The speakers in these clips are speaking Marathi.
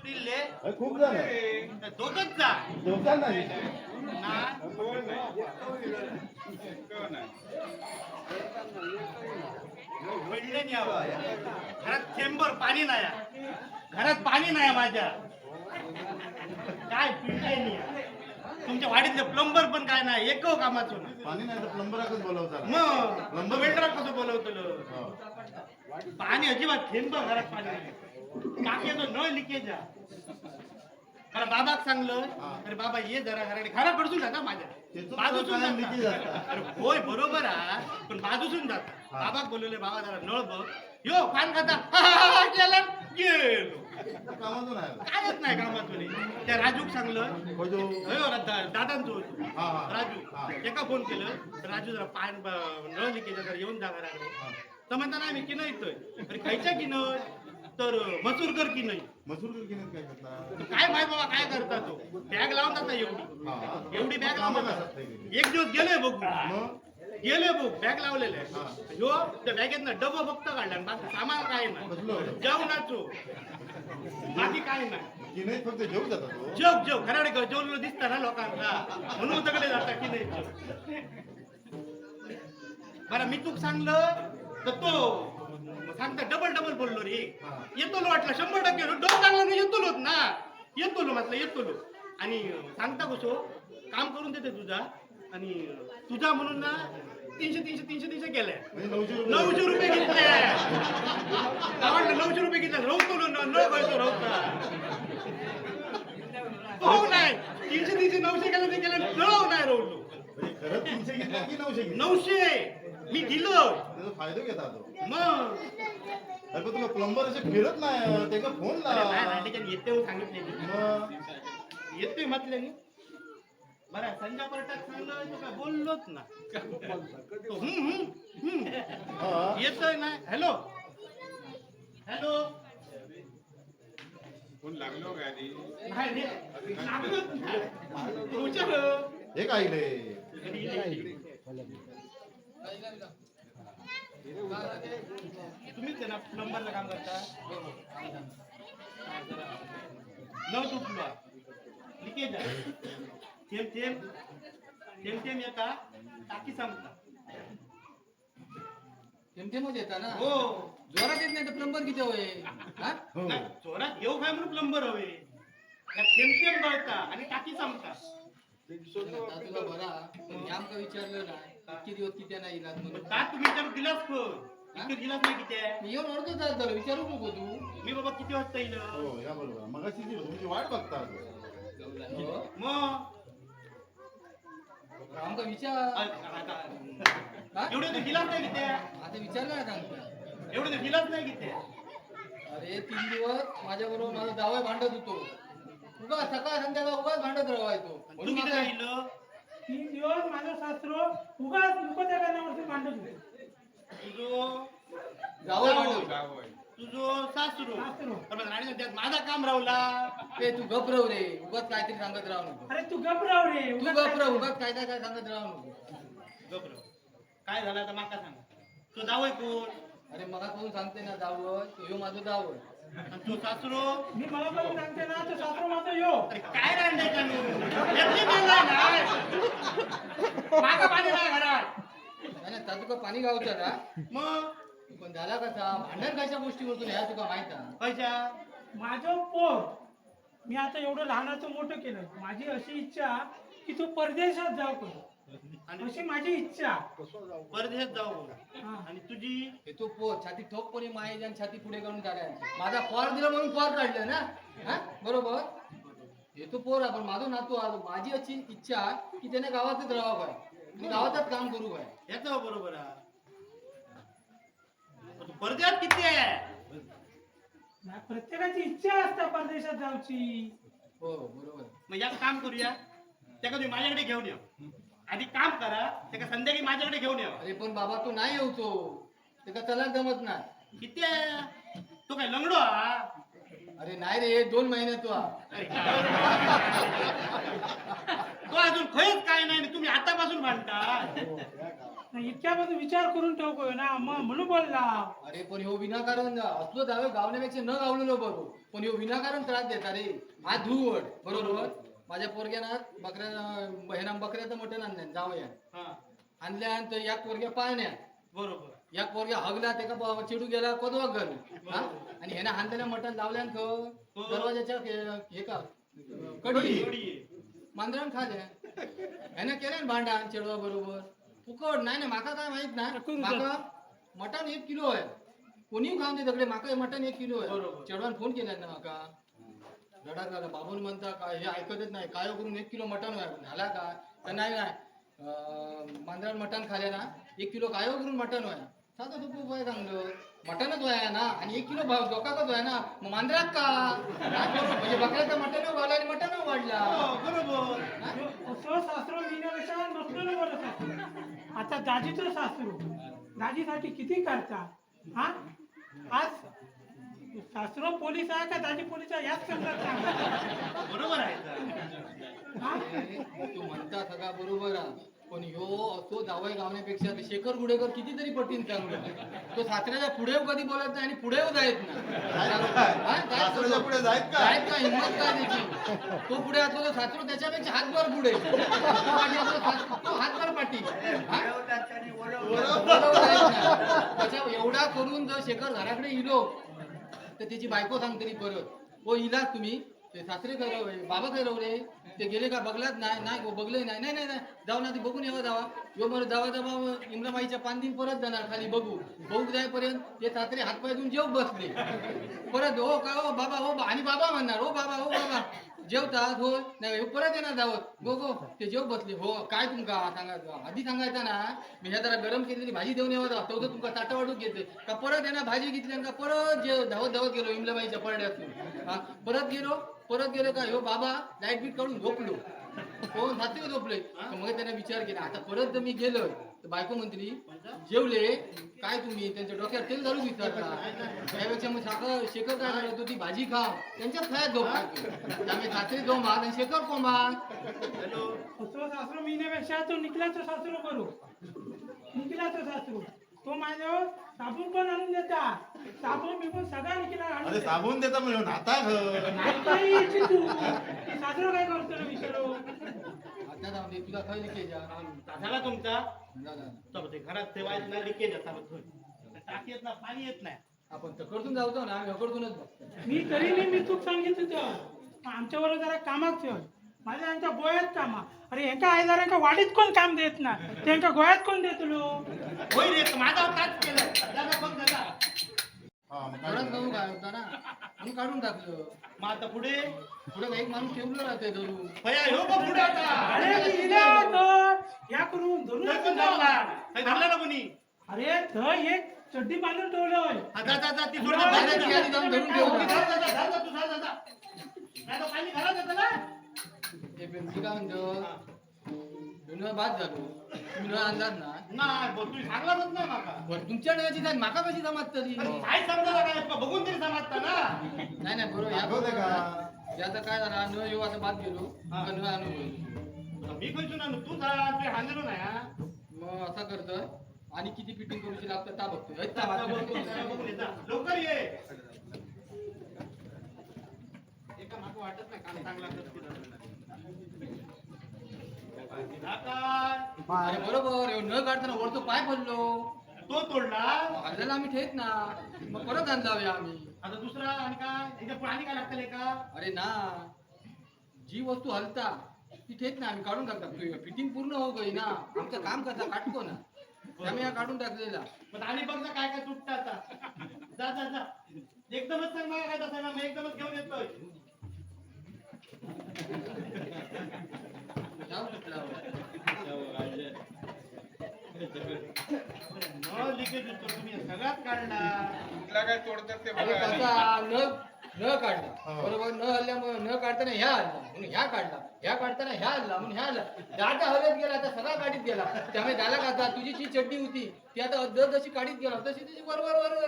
पिल्ले खूप जण आहे. दोघच जा दोघांना नाही. ना पडले नाही अहो. घरात थेंबर पाणी नाही घरात पाणी नाही माझ्या काय पिल्ले नाही तुमच्या वाडीतले प्लंबर पण काय नाही एक कामाचं नाही. पाणी नाही तर प्लंबराकच बोलवतात. मग प्लंबर वेल्डर कसं बोलवतलं हो. पाणी अजिबात थेंब घरात पाणी नाही टाक्याचं नळ लिकेज अरे बाबाक सांगलं अरे बाबा ये जरा घराकडे खरा पडसून जाता माझ्या त्याचं बाजूसून काय लिकेज जाता असतं. अरे होय बरोबर आहे पण बाजूसून जाता हा. बाबाक बोलवले बाबा जरा नळ बघ यो पान खाता गेला गेलो कामातून आहे. कायच नाही कामातून त्या राजूक सांगलं हो जो. अयो दादांचो होतो हा, हा. राजू हा. एका फोन केलं तर राजू जरा पान नळ लिकेज जरा येऊन जा घराकडे हा. तर म्हणता नाही मी की नाही अरे खायच्या की नाही तर मसूरकर की नाही मसूर केलं काय करता. काय माहित बाबा काय करता तो बॅग लावून जाता एवढी हा. एवढी बॅग कामं लावून करतात ते. एक दिवस गेलोय बघू मग गेलोय बघ बॅग लावलेलं हा. आहे ह्यो त्या बॅगेत डबं फक्त काढला आणि बाकी सामान काय नाही कसलं? जेवणाचो बाकी काय नाही की नाही फक्त जेवू जातात तो. जेव खराडे जेवलेलो दिसता ना लोकांना म्हणून सगळे जाता की नाही जेव. बरं मी तूक सांगलं तर तो सांगता डबल बोललो रे हा. येतो वाटलं 100% डोस चांगला नाही येतो ना येतो म्हटलं येतो आणि सांगता कसो काम करून देते तुझा आणि तुझा म्हणून ना 300 केलंय म्हणजे 900 रुपये. 900 रुपये घेतले आवडलं 900 रुपये घेतले रवतो न गळतो रवता हो नाही 300 900 केलं ते केलं न नाही रवलो म्हणजे खरंच 300 घेतलं की 900 घेतलं. 900 मी दिलं त्याचा फायदा घेता तो. मग अरे पण तुला प्लंबर असे फिरत नाही ते का फोन अरे लाव. नाही नाही, त्याच्यात येते म्हणून सांगितले मग येतोय म्हटल्याने बरं संजय परटात सांगलं तो काय बोललोच ना तो हा. येतोय ना हॅलो हॅलो कोण लागलो काय आधी? नाही रे लागलोच नाही. तू विचार हे काय रे. तुम्हीच आहे ना प्लंबरचं काम करता नऊ तुटलो लिकेज आहे थेंब येता टाकी संपता थेंब येता ना हो जोरात येत नाही तर प्लंबर किती होय हा? हो. नाही, जोरात येऊ काय म्हणून प्लंबर हवे थेंब गळता आणि टाकी संपता आता तुला बरा मी आमका विचारलं ना इतके दिवस किती नाही इलाज म्हणून का तुम्ही विचारू दिलास पण इतकं दिलास नाही किती आहे? मी येऊन ओळखतो जात झालं विचारू नको तू मी बाबा किती वाजता येईल हो या बरोबर मगाशी जी तुमची वाट बघता. हो. मग आमका विचार आता हा? एवढे तर दिलास नाही किती आहे? आता विचारलं ना आमका एवढे तर दिलास नाही किती आहे? अरे 3 दिवस माझ्या बरोबर माझा जावई भांडत होतो उगा सकाळ संध्याकाळ उगाच भांडत राहायचो तू किती राहिलं 3 दिवस माझा सासरो उगाच मुकत्या कारणावरती भांडत होते. तुझो जावई भांडत जावं आहे. तुझो सासरू सासरू. पण राणी त्यात माझा काम रावला ते तू गपरव रे उगाच काहीतरी सांगत राहू नको अरे तू गपराव रे तू उगाच गपरव उगाच काय सांगत राहू नको गप्र काय झालं आता माका सांग तू जावय कोण अरे मला कोण सांगते ना जावं तो ह्यो माझं जावं आणि तू सासरू मी मला पण सांगते ना तो सासरो माझा यो अरे काय रांडे मागा पाणी नाही घरात नाही त्या तुका पाणी गावचं ना मग पण झाला कसा भांडण कशा गोष्टीवरतून ह्या तुका माहित आहे पैसा माझं पोर मी आता एवढं लहानाचं मोठं केलं माझी अशी इच्छा की तू परदेशात जाऊ करू आणि अशी माझी इच्छा परदेशात जाऊ हा. आणि तुझी हे तो पोर छाती ठोकपणे माये आणि छाती पुढे करून काढायला माझा फॉर दिला म्हणून फॉर काढलं ना हा बरोबर हे तो पोर आपण माझं नातू आलो माझी अशी इच्छा की त्याने गावातच राहावं काय मी गावातच काम करू काय याचा बरोबर आहे तू परदेशात किती आहे प्रत्येकाची इच्छा असते परदेशात जाऊची हो बरोबर मग या काम करूया त्या तुम्ही माझ्याकडे घेऊन या आधी काम करा त्या संध्याकाळी माझ्याकडे घेऊन या अरे पण बाबा तू नाही येऊचो त्याचा चला जमत नाही किती आहे तो काय लंगडो हा अरे नाही रे 2 महिन्यात तू अरे काय? तो अजून खयच काय नाही आणि तुम्ही आतापासून भांडता नाही, इतक्यापासून विचार करून ठेवतोय ना मग म्हणून बोलला. अरे पण ह्यो विनाकारण असलो दावे गावण्यापेक्षा न गावलेलो बरो, पण ह्यो विनाकारण त्रास देता रे. हा धुवड बरोबर. माझ्या पोरग्याना ह्याना बकऱ्याचं मटण आणलं जावया हा आणल्यान तर या पोरग्या पाळण्या बरोबर. या पोरग्या हगला ते का चिडू गेला कोदवा घालू हा आणि ह्याना हांदल्या मटण लावल्यान दरवाजाच्या हे का कडी कडी. मांजरान खाल्या ह्यानं केलं भांडण चेडवा बरोबर फुकट नाही ना माका काय माहित ना माका मटण 1 किलो आहे कोणी खाऊन दे दगडे माका हे मटण 1 किलो आहे बरोबर. चेडवान फोन केला ना माका रडात झाला बाबून म्हणता काय हे ऐकतच नाही काय करून 1 किलो मटण झाला का तर नाही मांजरान मटण खाल्या ना 1 किलो काय करून मटण व्हाय साधं सोपं उपाय चांगलं मटणच व्हाय ना आणि 1 किलो डोकाकच व्हाय ना मग मांजरात का म्हणजे बकऱ्याचं मटण वाढला आणि मटण वाढला हो, बरोबर. असं सासरू मिळण्यापेक्षा नसलेलं बरं सासरू. आता दाजीचं सासरू दाजीसाठी किती करता हा. आज सासरू पोलीस आहे का दाजी पोलीस आहे याच समजत सांगा. बरोबर आहे तर. हा? तू म्हणता सगळा बरोबर आहे पण ह्यो असो जावई गावण्यापेक्षा ते शेखर गुडेकर कितीतरी पटीन चांगलं तो सासऱ्याच्या पुढे कधी बोलत नाही आणि पुढे जायत सासऱ्याच्या पुढे जायत का? जायत का हिंमत काय त्याची तो पुढे असतो तो सासरू त्याच्यापेक्षा हातभर पुढे तो पाठी असतो, तो हातभर पाठी हा? बरोबर आहे ना? त्याच्या एवढा करून जर शेखर घराकडे इलो तर त्याची बायको सांगतरी परत हो इलाच तुम्ही ते सासरे काय बाबा काय रे ते गेले का बघलाच नाही नाही हो बघले नाही नाही नाही जाऊ ना ती बघून येवा जावा यो बरं जावा जावा इंद्रमाईच्या 5 दिन परत जाणार खाली बघू जाईपर्यंत ते सासरे हातपाय देऊन जेव बसले परत हो का हो बाबा हो आणि बाबा म्हणणार हो बाबा जेवतात हो नाही परत येणार जावत गो ते जेव बसले हो काय तुमका सांगायचं आधी सांगायचं ना मी ह्या जरा गरम केलेली भाजी देऊन येवा जावा तेवढं तुमका ताटा वाढून घेते का परत येणार भाजी घेतली का परत जेव धावत गेलो इंद्रमाईच्या पडड्यातून हा परत गेलो का हो बाबा लाईट बीट काढून झोपलो हो सासरे झोपले मग त्याने विचार केला आता परत जर मी गेलो तर बायको मंत्री जेवले काय तुम्ही त्यांच्या डोक्यात तेल घालून विचारला त्यापेक्षा मग साखर शेखर काय करत होती भाजी खा त्यांच्याच खायात झोप त्यामुळे सासरे जोमा आणि शेखर कोंबा असं सासरू मिळण्यापेक्षा तो निकलाचं सासरू करू निकलाचं सासरू तो माझ्यावर साबून पण आणून देता साबून बिबून सगळा निकला आणून अरे साबून देता म्हणजे नाता नाही काही यायची तू ती सासरू काय करतो ना विचारू आता जाऊ दे तुला खायला की जा झाला तुमचा झाला. चल ते घरात ठेवायचं ना लिकेज टाकी येत ना पाणी येत नाही. आपण तकडतून जाऊतो ना आम्ही अकडतूनच बघतो मी तरी नाही मी तूच सांगितलं तर आमच्याबरोबर जरा कामाक ठेव माझ्या यांच्या गोळ्यात कामा अरे ह्यांका आयदारांका वाडीत कोण काम देत ना त्यांका गोळ्यात कोण देतलो होय रे माझा ताच केलं दादा बघ दादा. परत गहू काय होता ना म्हणून काढून टाकलं मग आता पुढे पुढे एक माणूस ठेवलं राहते धरून भया ह्यो बघ पुढे आता अरे मी इला तर या करून धरून लय पण धरला काही धरला ना कोणी. अरे तर एक चड्डी बांधून ठेवलोय हा, जा ती सोड जा, जा, जा, जा, जा, जाऊन धरून ठेव. नाही तर पाणी घरात येतं ना. ते पेमटी काय म्हणतो धुणं बाद झालो तुम्ही न अंदाज ना नाही बोल तू सांगलाच नाही माका. बरं तुमच्या नळाची जात माका कशी जमात तरी काय समजा काय बघून तरी समजता ना. नाही बरोबर दाखवते का? आता काय झाला न येऊ आता बाद गेलो हा. न आणू मी কৈছো ना तू हांजलो नाही हा. मग असा करतोय आणि किती फिटिंग करूची लागतं ता बघतोय बघून ये जा. लवकर ये. एका मागं वाटत नाही काम चांगला करते ना. अरे बरोबर ह्यो न काढताना वरतो पाय पडलो तो तोडला. हल्ल्याला आम्ही ठेत ना मग परत आणलावया आम्ही आता दुसरा आणि काय याच्या पुढे आणि काय लागतं का. अरे ना जी वस्तू हलता ती ठेत ना आम्ही काढून टाकता फिटिंग पूर्ण हो गई ना आमचं काम करता काटतो ना त्यामुळे हा काढून टाकलेला पण आणि बघ ना काय काय तुटतं आता. जा जा जा एकदमच सांग मला काय तसं ना मी एकदमच घेऊन येतोय. जाऊ कुठला न लिकेज दिसतो तुम्ही सगळ्यात काढला. अरे कसा न काढला बरोबर न हल्ल्यामुळे न काढताना ह्या हल्ला म्हणून ह्या काढला ह्या काढताना ह्या हल्ला म्हणून ह्या हल्ला दाटा हलत गेला आता सगळा गाडीत गेला त्यामुळे झाला का तुझी जी चड्डी होती ती आता जशी काढीत गेला तशी तुझी वर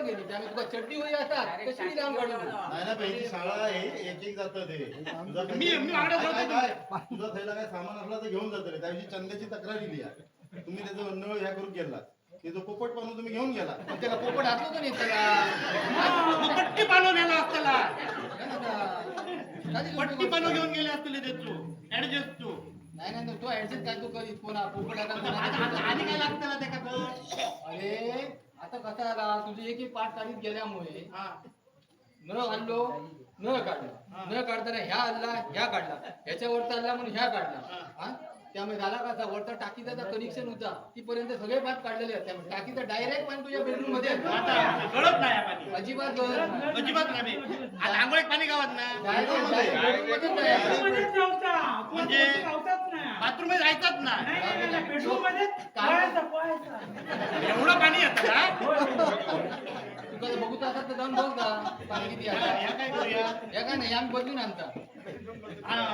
गेली त्यामुळे तुला चड्डी होई आता कशी लांब काढून नाही ना पहिली शाळा आहे एक जातं ते तुझा मी मागणं काय ठेवतो काय तुझा थैला काय सामान असला तर घेऊन जातं रे त्या दिवशी चंद्याची तक्रार दिली आहे तुम्ही त्याचं नळ ह्या करून गेला ते जो पोपट पाहून तुम्ही घेऊन गेला पण त्याला पोपट असलो का नाही त्याला पट्टी पानो नेला असताना कधी पट्टी पानो घेऊन गेले असतले ते तू ऍडजस्ट तू नाही नाही तो ऍडजस्ट काय तू करीत पुन्हा पोपट आता आणि काय लागतं ना त्या का अरे आता कसा आला तुझे एक पाठ काढीत गेल्यामुळे हा न आणलो न काढला न काढताना ह्या आणला ह्या काढला ह्याच्या वरचा आणला म्हणून ह्या काढला हा त्यामुळे झाला कसा वरचा टाकीचा कनेक्शन होता तीपर्यंत सगळे पाठ काढलेले आहेत त्यामुळे टाकीचा डायरेक्ट पाणी तुझ्या बेडरूम मध्ये आहे. आता गळत नाही या पाणी अजिबात गळत अजिबात नाही आता आंघोळीत पाणी गावात ना डायरेक्ट बेडरूम मध्येच आहे. मध्येच नव्हता. म्हणजे नव्हताच नाही. बाथरूम मध्ये जायचंच ना नाही, नाही, नाही, बेडरूम मध्येच पोहायचं, पोहायचं. एवढं पाणी येतं का तू कधी बघू असत तर जाऊन बघ ना पाणी किती आहे. या काय करूया या काय नाही आम्ही बदलून आणता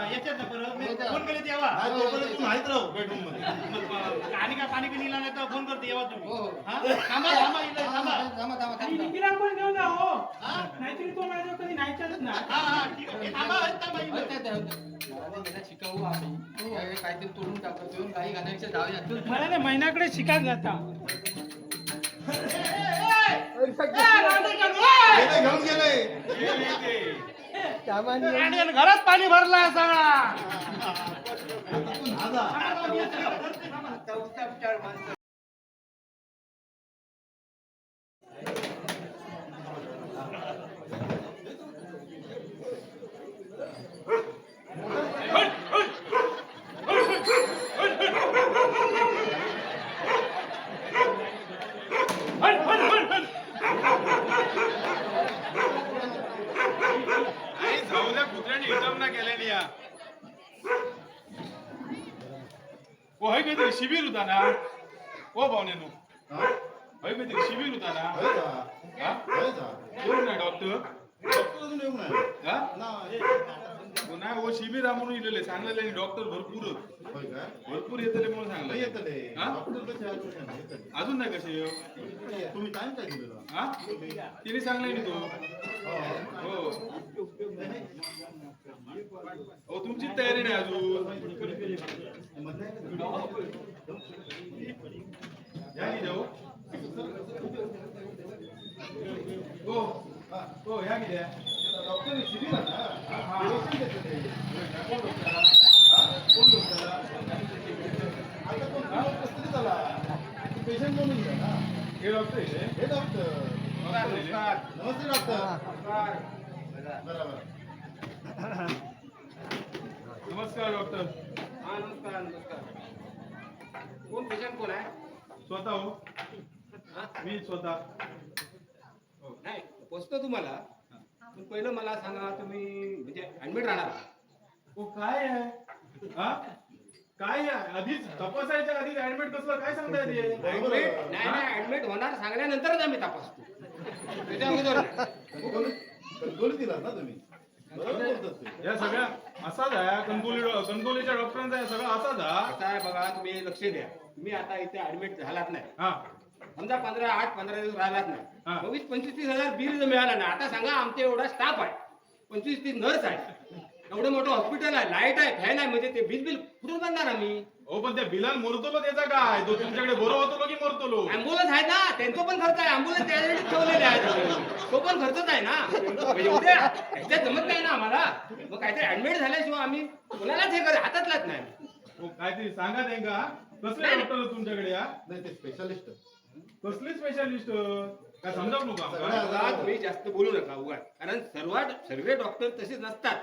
याच्यात ना बरं मी फोन केले तेव्हा नाही तोपर्यंत तू माहित राहू बेडरूम मध्ये आणि काय पाणी पिणी नाही तर फोन करते येवा तुम्ही हो. हा? थांबा थांबा इथं थांबा थांबा थांबा आणि थांबा निखिला पण घेऊन जा हो हा? नाहीतरी तो माझ्या कधी नाहीचाच ना हा हा ठीक आहे थांबा थांबा इथं. शिकावू आम्ही त्यावेळी काहीतरी तोडून टाकतो येऊन काही घालायच्या धावण्यात मला ना महिन्याकडे शिकायला जाता ते घेऊन गेले आणि घरात पाणी भरला सगळा तू नादा आणि जाऊल्या कुत्र्याने हिशोब ना केल्याने या ओ हय काहीतरी शिबिर होता ना ओ भावनेनो हय काहीतरी शिबिर होता ना हा कोण नाही डॉक्टर अजून येऊ नाही हा नाही ओ नाही ओ शिबिर म्हणून इलेले सांगलेले डॉक्टर भरपूर होय काय भरपूर येतले म्हणून नाही सांगले येतले हा? डॉक्टर कसे आहेत कसे नाही येतले. अजून नाही कसे येऊ तुम्ही टाइम काय दिलेला हा तिने सांगले नी तो हो ओ तुमची तयारी नाही अजून या की जाऊ हो हो या की द्या डॉक्टर शिबिर आहे ना हा. पेशंट येतले. कोण डॉक्टर कोण डॉक्टर आता तो कसं झाला पेशंट म्हणून घ्या ना हे डॉक्टर आहे हे डॉक्टर नमस्कार नमस्ते डॉक्टर बरोबर नमस्कार डॉक्टर हा नमस्कार नमस्कार कोण पेशंट कोण आहे स्वतः हो मी स्वतः नाही पोचतो तुम्हाला पण पहिलं मला सांगा तुम्ही म्हणजे ऍडमिट राहणार ओ काय आहे हा काय आहे आधीच तपासायच्या आधीच ऍडमिट कसलं काय सांगता येते बरोबर आहे. नाही नाही ऍडमिट होणार सांगल्यानंतरच आम्ही तपासतो त्याच्या अगोदर नाही. कणकवली दिला ना तुम्ही बरोबर बोलतात ते या सगळ्या असाच आहे कणकवलीच्या डॉक्टरांचा हे सगळं असाच हा कसं आहे बघा तुम्ही लक्ष द्या तुम्ही आता इथे ऍडमिट झालात नाही हा समजा 15 दिवस राहिलात हा. नाही 24-25 हजार बिल जर मिळाला नाही आता सांगा आमचा एवढा स्टाफ आहे 25-30 नर्स आहे एवढं मोठं हॉस्पिटल आहे लाईट आहे फॅन आहे म्हणजे ते बिल कुठून बनणार आम्ही हो पण त्या बिलान मोरतोलो त्याचा काय तो तुमच्याकडे बरोबर होतो की मोरतोलो अँब्युलन्स आहे ना त्यांचा पण खर्च आहे अँब्युलन्स त्यासाठी ठेवलेले आहे तो पण खर्चच आहे ना एवढे ह्याच्यात जमत नाही ना आम्हाला मग काहीतरी ऍडमिट झाल्याशिवाय आम्ही कोणालाच हे कर हातातलाच नाही हो काहीतरी सांगा त्यांका कसले डॉक्टर तुमच्याकडे या नाही ते स्पेशालिस्ट कसले स्पेशालिस्ट काय समजावू नका सगळ्या आम्हाला? बघा, तुम्ही जास्त बोलू नका उगाच कारण सर्व डॉक्टर तसेच नसतात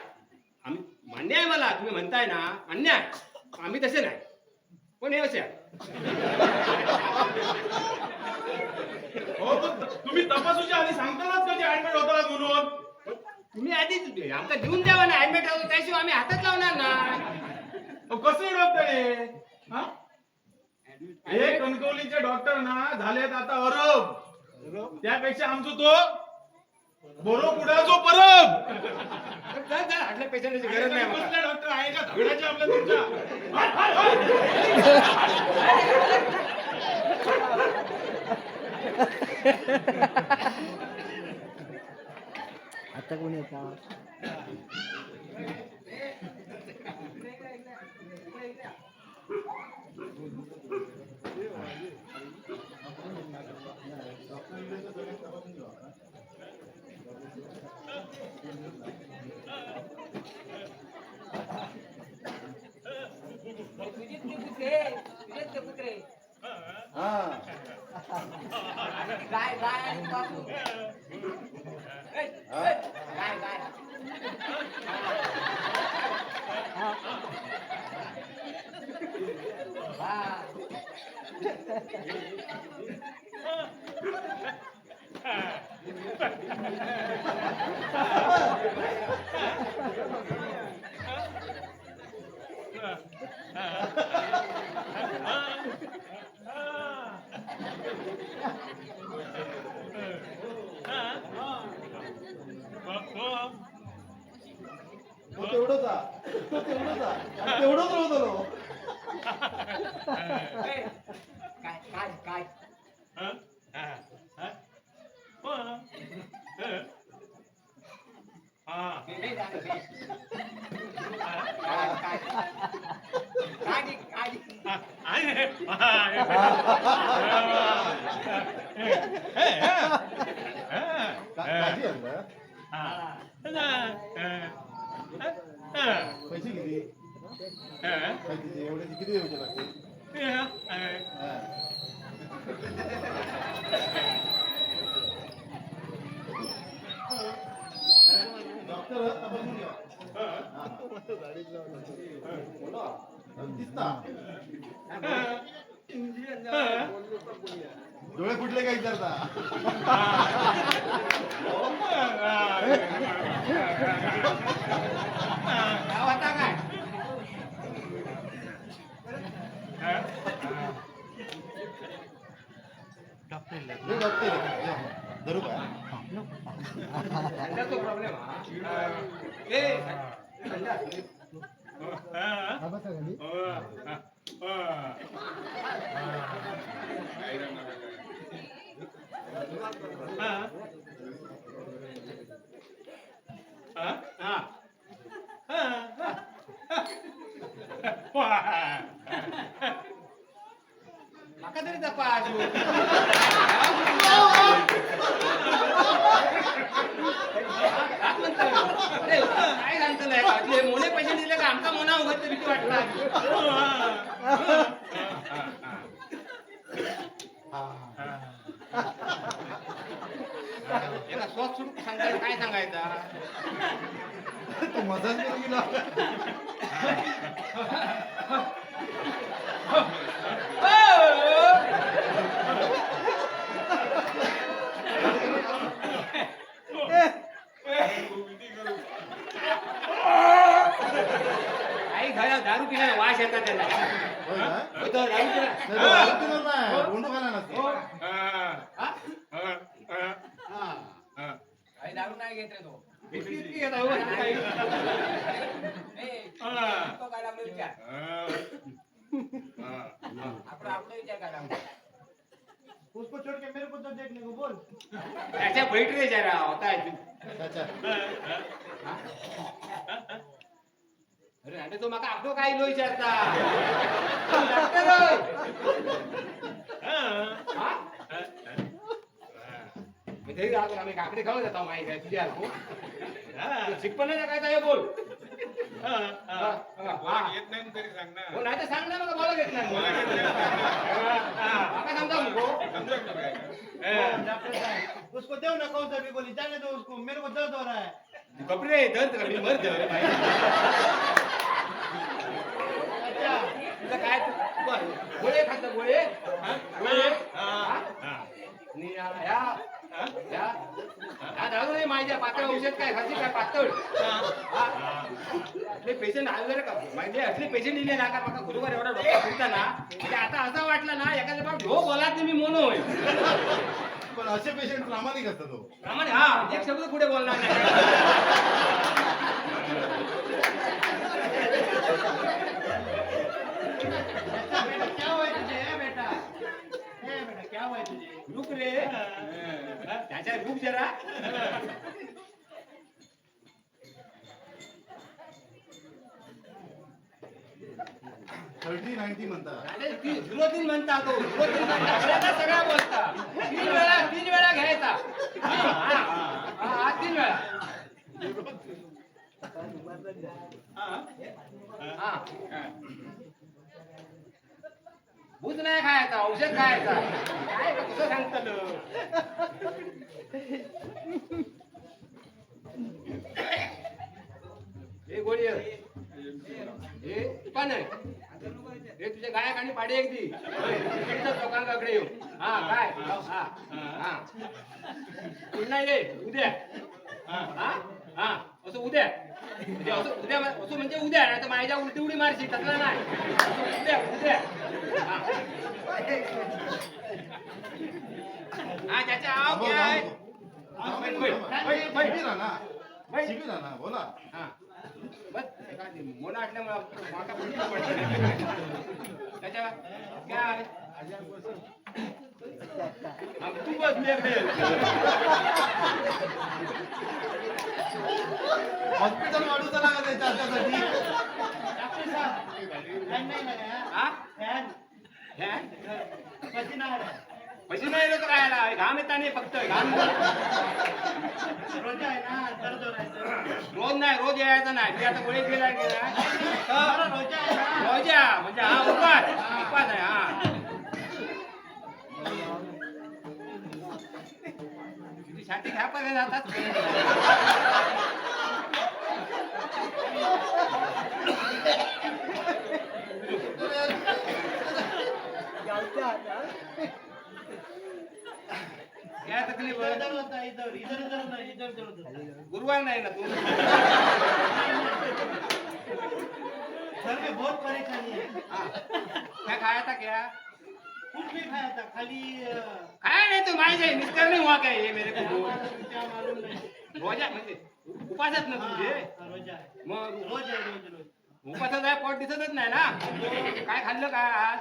आम्ही मान्य आहे मला तुम्ही म्हणताय ना मान्य आहे आम्ही तसे नाही पण हे असे आहे हो पण तुम्ही तपासूच्या आधी सांगतानाच कधी ऍडमिट होता म्हणून तुम्ही आधीच आमचा देऊन द्यावा ना ऍडमिट होतो त्याशिवाय आम्ही हातात लावणार ना अहो, कसले डॉक्टर आहे हा? हे कणकवलीचे डॉक्टर ना झालेत आता अरब त्यापेक्षा आमचं तो बरो पुढाचो परब आटल्या पेशंटची गरज नाही मला. कसले डॉक्टर आहे का झगड्याचे आपल्या तुमच्या आता कोण येतात हा गाय गाय आणि बाबू गाय गाय हा तो तेवढंच आणि तेवढंच होतो काय काय काय नाही झालं रे. काय काय काय काय काळजी आणलं पैसे किती पैसे एवढ्याचे किती द्यायचे लागते हा. डॉक्टर आपण घ्या बोला दिसता डोळे फुटले काय विचारता गाव होता काय हे डॉक्टर धरू का तो प्रॉब्लेम माका तरी तपास काय सांगतलंय मोने पैसे दिले का आमचा मोना उगत भीती वाटला याला स्वत सुरू सांगायचं काय सांगायचा तू मजाच करून गेला काही घरा दारू पिण्याला वास येतात त्याला होय ना? हो तर दारू पिला नाही, तो दारू पिणार नाही, गुंड खाणार नसतो. काही दारू नाही घेत रे तो इतकी घेत आहे हो, काही. तो काय लागलो विचार आपला विचार काय लागलो उसको छोड़ के मेरे को तो देखने को बोल. त्याच्या बैठ रे जरा होता है अच्छा. अरे आणि तो माका आपलो काय लो विचारता डॉक्टर होय. हा? मी तरी राहतो आम्ही काकडे खाऊ जातो माहिती आहे तुझ्या शिकपणाचा काय काय बोल येत नाही तरी सांग ना हो नाही तर सांग ना मग बोला घेत नाही काय सांगता मुको डॉक्टर साहब उसको दो ना कौन सा भी गोली जाने दो उसको मेरे को दर्द हो रहा है. कपडे दर्द का मी मर दे अच्छा तुझं काय गोळे खात गोळे गोळे दारू नाही माझ्या पातळ औषध काय खायची काय पातळ आपले पेशंट आले का म्हणजे असले पेशंट दिले ना का मला गुरुवार एवढा डॉक्टर फिरता ना म्हणजे आता असं वाटलं ना एखाद्या बाब हो बोला मी मोनो होय पण असे पेशंट प्रामाणिक असतात तो प्रमाणे हा एक शब्द पुढे बोलणार नाही बेटा क्या हुआ है तुझे बेटा बेटा क्या हुआ है तुझे. रुक रे त्याच्या रुक जरा 30-90 म्हणतात. 03 म्हणता तो 03 म्हणता सगळ्या बोलता 3 वेळा घ्यायचा 3 वेळा हा भूत नाही खायचा औषध खायचा काय कसं सांगतलं हे गोळी आहे. हे पण आहे हे तुझ्या गायक आणि पाडी एक दी लोकांकडे येऊ हा काय हा हा पुन्हा ये उद्या हा हा असं उद्या म्हणजे असं उद्या असं म्हणजे उद्या नाही तर माझ्या उलटी उडी मारशी तसला नाही असं उद्या उद्या हा हा त्याच्या आव काय शिबिर ना बोला हा बस मोना आटल्यामुळे माका पडलं त्याच्या काय तू बस हॉस्पिटल वाढूचा लागा त्याच्यासाठी हा फॅन फॅन पसीना आ रहा है. पैसे नाही येत राहायला घाम येता नाही फक्त घाम रोजा आहे ना दर्द हो रहा है. रोज नाही रोज यायचा नाही मी आता गोळी गेला रोजा आहे ना. रोजा म्हणजे हा उपास उपास आहे हा तुझी छाती घ्यापायला जातात क्या तकलीफ इधर है इधर होता है इधर इधर इधर होता है इधर इधर होता है. गुरुवार नाही ना तू घर में बहुत परेशानी है. हाँ क्या खाया था क्या कुछ नहीं खाया था खाली खाया नहीं तो माहिती आहे मिस्टर नहीं हुआ क्या ये मेरे को क्या मालूम नहीं. रोजा म्हणजे उपासात ना तुझे हाँ, रोजा है. मग रोज है रोज. उपासात आहे पोट दिसतच नाही ना काय खाल्लं काय आज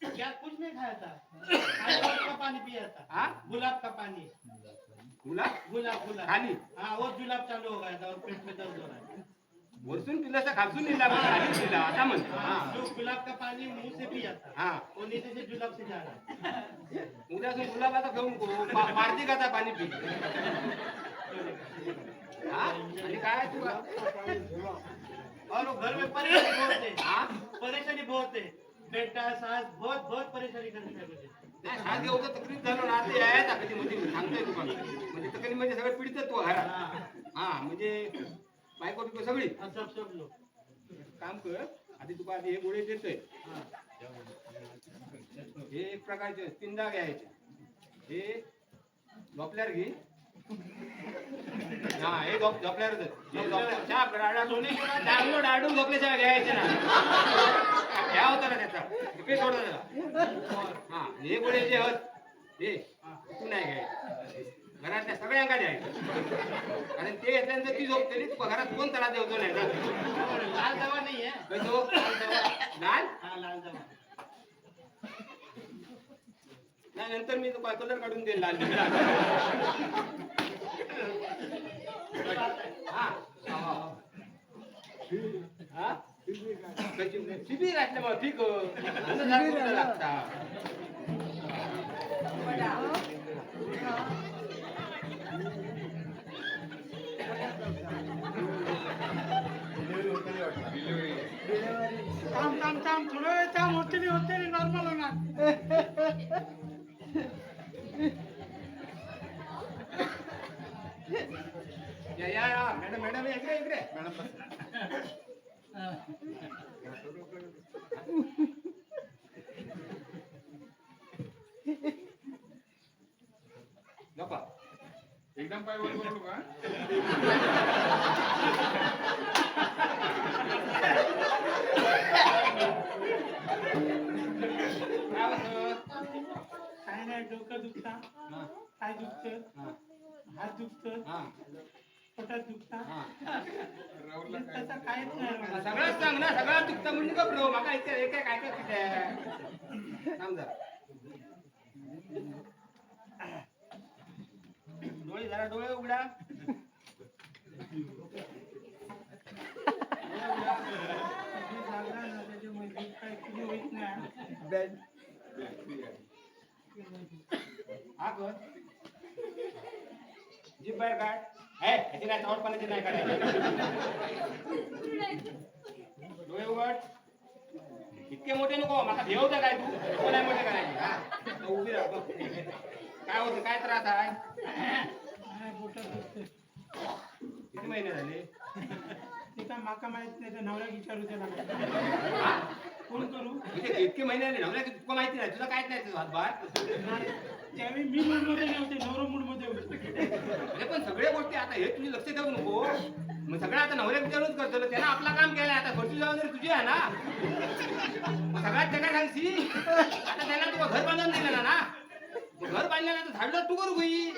क्या कुछ नहीं खाया था. खाली गुलाब का पानी पिया था. हाँ गुलाब का पानी. गुलाब गुलाब गुलाब. खाली हाँ वो जुलाब चालू हो गया था और पेट में दर्द हो रहा है. वरसून पिलं तर खालसून लिहिला खाली लिहिला आता म्हणतो हाँ, हा जो गुलाब का पानी मुंह से पिया था हा वो नीचे से जुलाब से जा रहा है. उद्यासून गुलाबाचा घेऊन मार्तिकाचा पाणी पी हा आणि काय तू और वो घर में परेशानी बहुत है. हा परेशानी बहुत है. बेटा सास बहुत बहुत परेशानी करते हैं मुझे. नाही साथ घेऊ तर तकलीफ झालं ना ते यायचा कधी म्हणजे सांगतोय तू म्हणजे तकलीफ म्हणजे सगळं पीडित तू घरात हाँ, हा म्हणजे बायको बिको सगळी हाँ, सब सब लोग. काम कर आधी तुका आधी हे गोळे देतोय हाँ. हे एक प्रकारचे पिंदा घ्यायचे हे झोपल्यावर घे हा हे झोपल्यावर चांगलं डाडून झोपल्याशिवाय घ्यायचे ना घ्या होता ना त्याचा ते सोडा त्याला हा हे गोळे जे हत हे तू नाही घ्यायचे घरातल्या सगळ्यांका द्यायचं कारण ते घेतल्यानंतर ती झोपते तुका घरात कोण त्रास देवतो नाही और लाल दवा नहीं है. कसो लाल हाँ, लाल दवा. नाही नंतर मी तुका कलर काढून देईल लाल हा हा शिबिर असल्यामुळे ठीक लागता डिलिव्हरी होते वाटतं काम थोडं वेळ काम होते नॉर्मल होणार. या मॅडम मॅडम इकडे इकडे मॅडम गप्पा एकदम पाय वर करू का काय होतं? काय नाही डोकं दुखता हा, काय दुखतं हा, हात दुखतं हा, पोटात दुखता हा. तसं काहीच नाही मला. सगळंच सांग ना सगळं दुखतं म्हणजे गप्रो माका इथे हे काय काय किती थांब जरा डोळे जरा डोळे उघडा लागला ना त्याच्यामुळे काय किती होत नाही. हा कर जीभ बाहेर काढ ह्याची नाही चवटपणाची नाही करायची. डोळे उघड. इतके मोठे नको मला भेवतं काय तू इतकं नाही मोठे करायचे. हा तर उभी राहा बघ. काय होतं काय त्रास आहे काय पोटात दुखतंय. किती महिने झाले ते काय माका माहित नाही तर नवऱ्याक विचारू त्याला हा? फोन करू. म्हणजे इतके महिने झाले नवऱ्या तुला माहिती नाही तुला काहीच नाही हातभार. त्यावेळी मी मूडमध्ये नव्हते, नवरा मूडमध्ये होते. अरे पण सगळ्या गोष्टी आता हे तुझी लक्ष ठेवू नको. मग सगळं आता नवऱ्या विचारूच करतो त्यानं आपला काम केलं आता घरची जबाबदारी तुझी आहे ना. मग सगळ्यात काय सांगशी आता त्यांना तुला घर बांधून दिलं ना. मग घर बांधल्यानंतर झाडलं तू करू गई.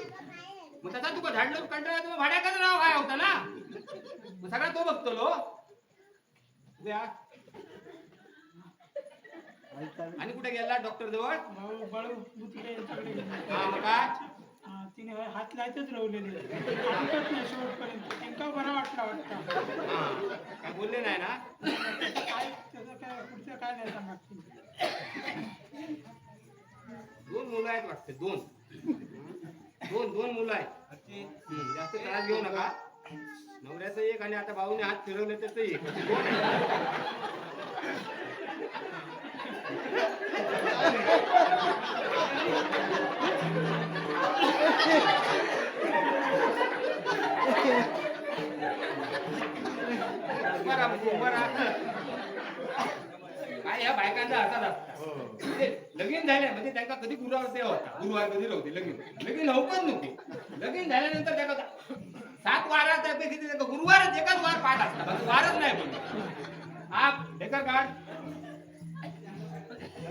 मग त्याचा तुका झाडलं कंटाळा तुम्ही भाड्याकडे राव काय होता ना. मग सगळा तो बघतो लो. आणि कुठे गेला डॉक्टर जवळ भाऊ बाळू बुचके यांच्याकडे गेले. हा मग काय तिने हात लायतच राहिलेले ऐकत नाही शेवटपर्यंत. त्यांना बरा वाटला वाटतं. हा काय बोलले नाही ना. त्याचं काय पुढचं काय नाही सांगा. 2 मुलं आहेत वाटते 2 मुलं आहेत. जास्त त्रास घेऊ नका. नवऱ्याचं एक आणि आता भाऊने हात फिरवले त्याचं एक. बरा काय या बायकांचा हातात असतात. लगीन झाले म्हणजे त्यांना कधी गुरुवार ते होता गुरुवार कधी राहते लगीन होऊकच नको. लगीन झाल्यानंतर त्या 7 वारा त्यापैकी त्यांना गुरुवारच एकाच वार पाठ असतात बाकी वारच नाही पण. हा ढेकर काढ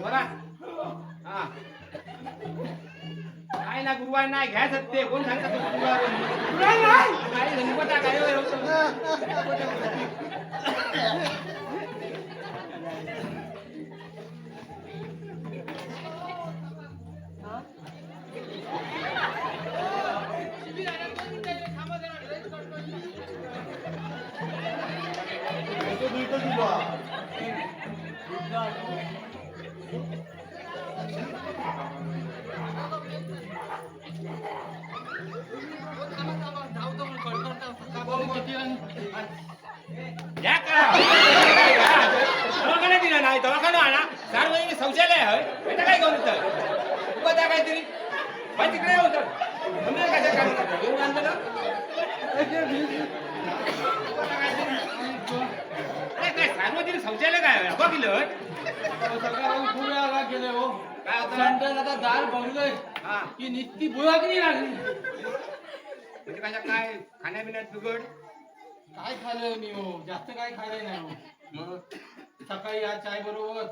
बरा. हा काय ना गुरुवार नाही घ्यायचं ते कोण सांगतात गुरुवार नाही धन्यवाद काय या का दवाखाना दिला नाही दवाखाना आणा सार्वजनिक शौचालय आहे आता काय घेऊन येतं उभं त्या काहीतरी बाई तिकडे होतं तुम्ही कशा काम करता घेऊन आणलं ना काय सार्वजनिक शौचालय काय बघितलं सकाळी खूप वेळा गेले हो. काय होतं संडास आता दार भरलंय हा की निस्ती बुळागणी लागली. म्हणजे कशा काय खाण्यापिण्यात बिघड काय खाल्लं मी हो जास्त काय खाल्लं नाही हो. मग सकाळी आज चाय बरोबर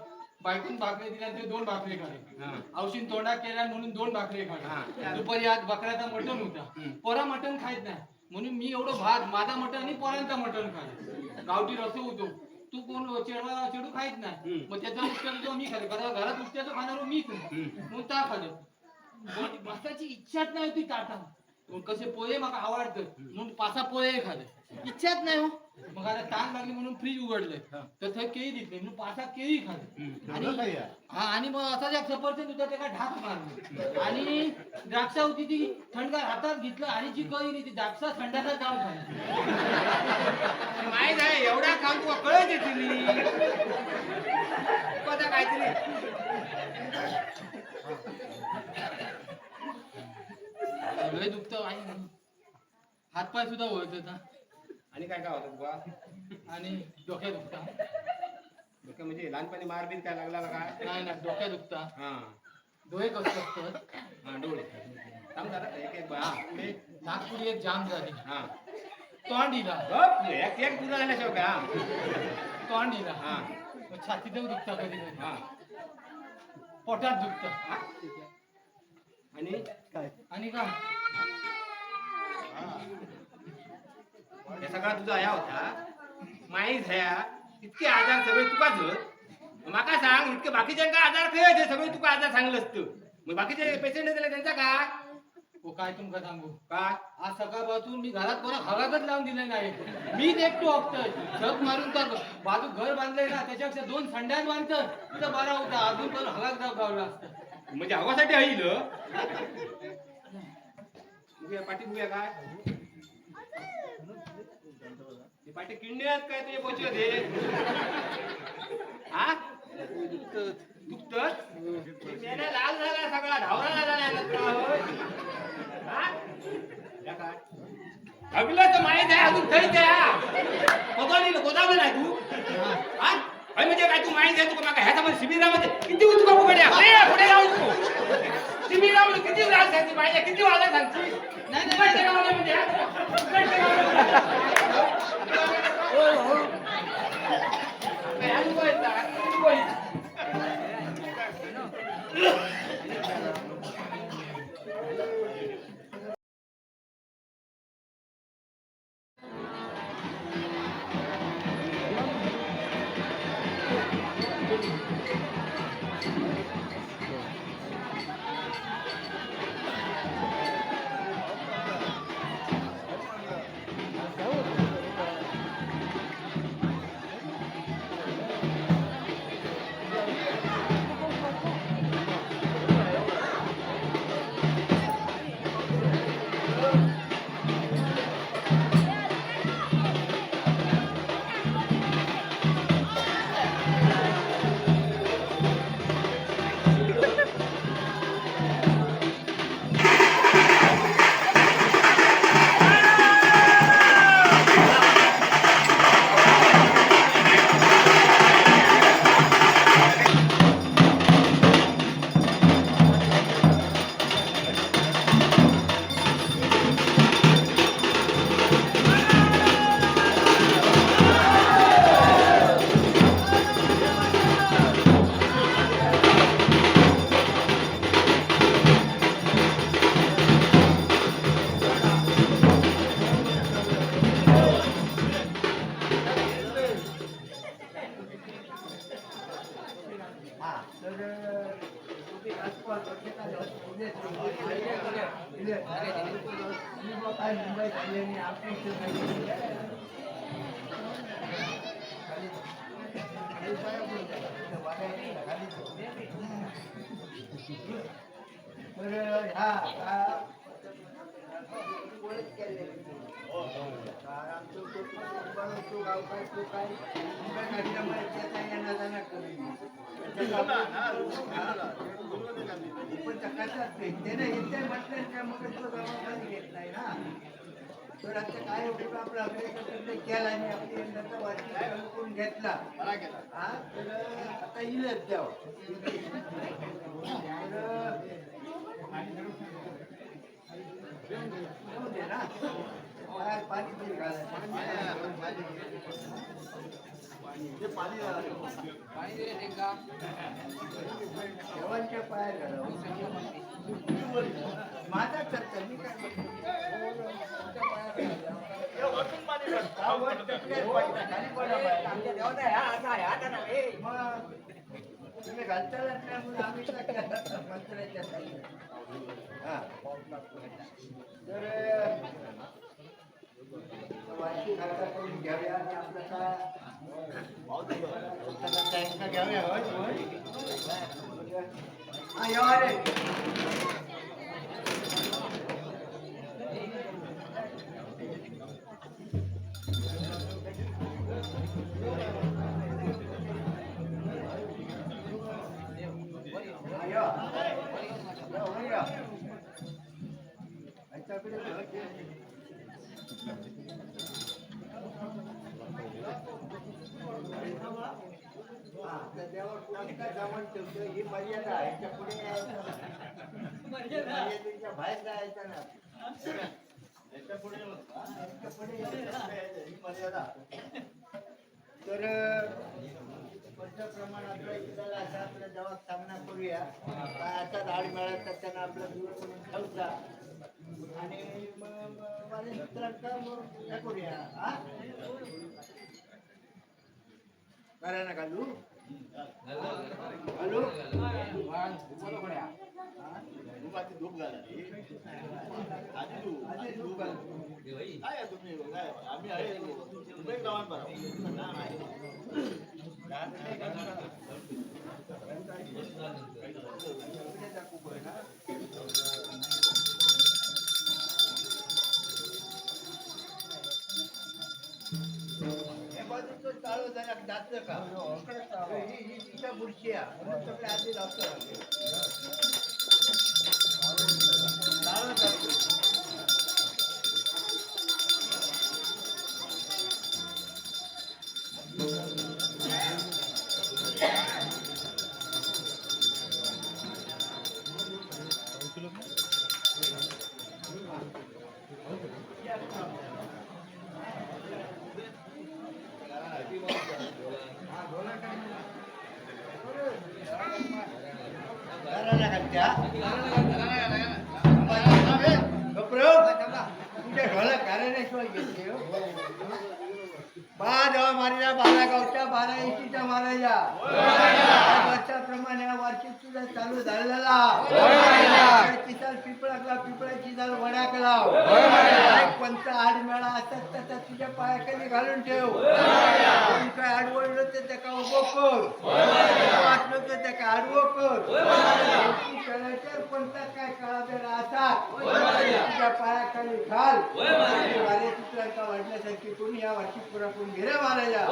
बायकून भाकरी दिल्या ते 2 भाकरी खाल्ले. हा औषध तोंडात केला म्हणून 2 भाकरी हा. खाल्ले. दुपारी आज बकऱ्याचा मटण होता. पोरा मटण खायत नाही म्हणून मी एवढं भात माझा मटण आणि पोरांचा मटण खाल्लं. गावठी रस्ते होतो तू कोण चेडू खायत नाही. मग त्याचा उपचार जो मी खाल्ला घरात उपचार खाणार मीच मग त्या खाल्लं. बसाची इच्छाच नाही होती ताटा. मग कसे पोहे मला आवडतं म्हणून 5 पोहे खाल्ले. इच्छाच नाही हो. मग आता ताण लागली म्हणून फ्रीज उघडलंय तर ते केळी दिसले म्हणून 5 केळी खाल्ले. आणि हा आणि मग असाच एक सफरचंद होता त्याला ढाक मारलं. आणि द्राक्षा होती ती थंडगार हातात घेतलं आणि जी कळी नाही ती द्राक्षा थंडाचा जाऊन खाल्ली. माहित आहे एवढा काम तू कळत येते काहीतरी लय दुखतं आई हातपाय सुद्धा होत होता आणि काय काय होतं बुवा आणि डोक्यात दुखता. डोक्या म्हणजे लहानपणी मारबीर काय लागला का काय नाही ना डोक्यात दुखता. हा डोळे कसं असतात. हा डोळे थांब जरा एक हा पुढे नागपुरी एक जाम झाली. हा तोंड दिला एक पुरा झाल्याशिवाय काय हा तोंड दिला. हा छातीत दुखता कधी कधी हा पोटात दुखत. आणि आणि का हे सगळा तुझा आया होता माहीत ह्या इतके आजार सगळे तुकाच माका सांग इतके बाकीच्यांका आजार खेळ सगळे तुका आजार सांगलं असतं मग बाकीचे पेशंट दिले त्यांचा काय हो काय तुमका सांगू काय आज सकाळपासून मी घरात कोणा हवागच लावून दिले नाही. मीच एकटो असतोय झक मारून तर बाजू घर बांधलंय ना त्याच्यापेक्षा 2 संड्यात बांधतं तिथं बरा होता. अजून पण हवाग जाऊ गावला असतं म्हणजे हवासाठी आहे पाठी बघूया काय पाठी किडनी आहेत काय तुझे पोचे दे हा दुखत मेला लाल झाला सगळा ढावळा झाला नाही ना तुला, होय? हा? या काय? अगलं तर माहीत आहे अजून तरी त्या गोदावलं नाही तू हा अरे म्हणजे काय तू माहीत आहे तू का ह्याच्यामध्ये शिबिरामध्ये किती उंच बाबू गड्या पुढे जाऊ नको शिबिरामध्ये किती लाल सांगते पाहिजे किती वाजा सांगते नाही म्हणजे काय आपला केला आणि आपली यंदाचा वार्षिक घेतला हा तर आता येईलच द्यावं ना पाणी देवांच्या पाया माझा चर्चा मी काय तुम्ही घालता म्हणून आम्ही मंत्र्याच्या तर वार्षिक खाता करून घ्याव्या आणि आपल्याला घ्याव्या हा या रे ही मर्यादा आहे त्या पुढे मर्यादेच्या बाहेर जायचं ना ही मर्यादा तर मोठ्या प्रमाणात असा आपल्या जेव्हा सामना करूया असा झाड मिळाला त्यांना आपला दूर करून ठेवता आणि करूया हा करा ना घालू घालू धूप घाला आधी धूप घाल काय तुम्ही आम्ही आहे तुम्ही गावात बरं आणि तो चालू झाला जातं का ही तिच्या बुरशी आहे म्हणून सगळे आधी लावतो चालू जातो तुझ्या ढोला कार्याशिवाय घेते जेव्हा मारायला 12 गावच्या 12 एशीच्या मारायला वर्षाप्रमाणे वार्षिक सुद्धा चालू झालेला किसान पिपळाकला पिपळाची झाड वड्याकला कोणता आडमेळा असतात त्याचा तुझ्या पायाखाली घालून ठेव कोण काय आडवडलं तर त्याका उभं कर वाटलं तर त्याका आडवं कर कोणता काय काळाबेळा असा तुझ्या पायाखाली घाल चित्रांका वाढण्यासाठी कोणी या वार्षिक पुरापून घेरे मारायला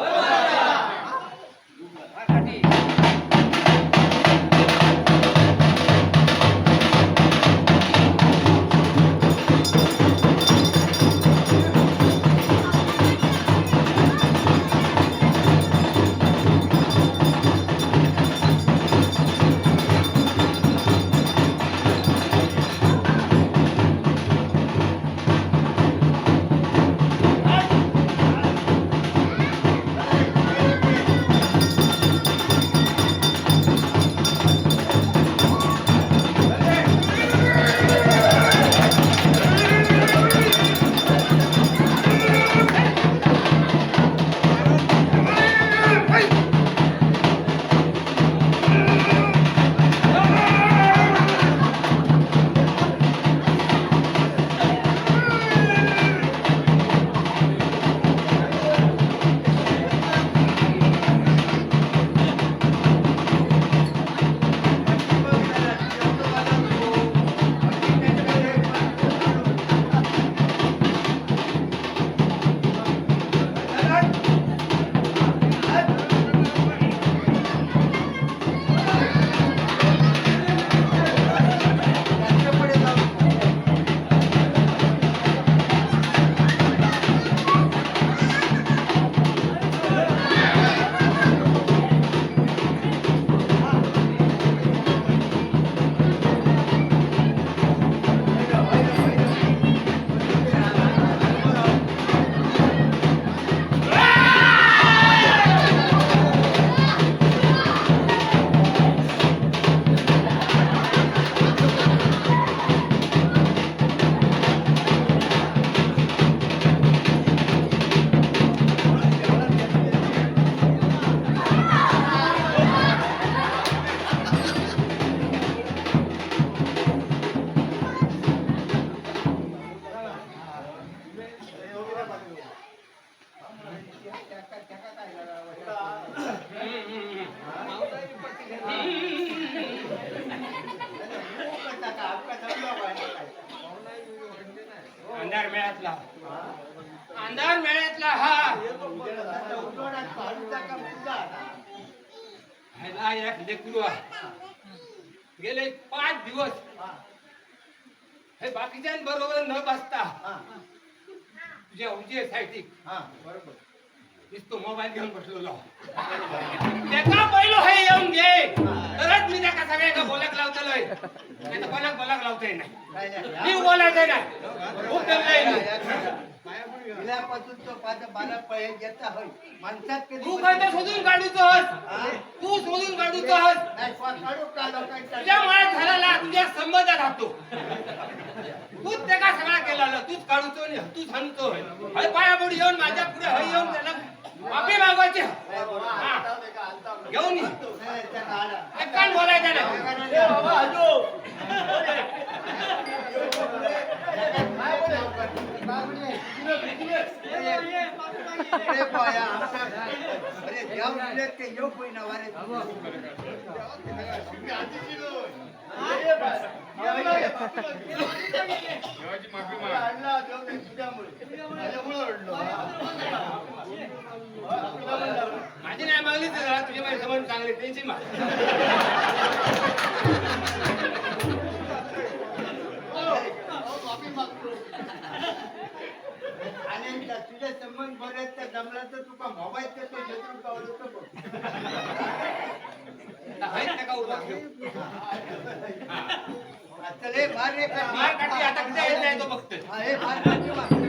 अंधार मेळ्यातला अंधार मेळ्यातला हा एक लेकरू गेले 5 दिवस हे बाकीच्यांबरोबर न बसता तुझ्या उजेसाठी नुसतो मोबाईल घेऊन बसलेलो त्याचा पहिलो हे येऊन घे तरच मी त्याका सगळ्याला बोलाक लावतलोय नाही तर कोणाक बोलाक लावतोय नाही मी बोलायचं नाही खूप दमलंय गेल्यापासून तो 12 पळे घेता होय माणसात कधी तू काय तर शोधून काढूचोस तू शोधून काढूचोस नाही काढू का लोकांचा तुझ्या मनात झाला तुझ्या संबंध राहतो तूच त्याका सगळा केला तूच काढूचो आणि तूच हाणतो हय पायापुढे येऊन माझ्या पुढे हय येऊन त्याला माफी मागवायची घेऊन एकान बोलायचं नाही बाबा आजो अरे पाया अरे देव दिले ते यो कोई ना वारे चांगले टेन्शन मा माफी मागतो. आणि तुझे संबंध बरे आहेत त्या जमला तर तुका मोबाईल तो जत्रू पावलं बघ. आहेत ना का उभा चले मार रे मार काठी आता कुठे येत नाही तो फक्त हे मार काठी मार.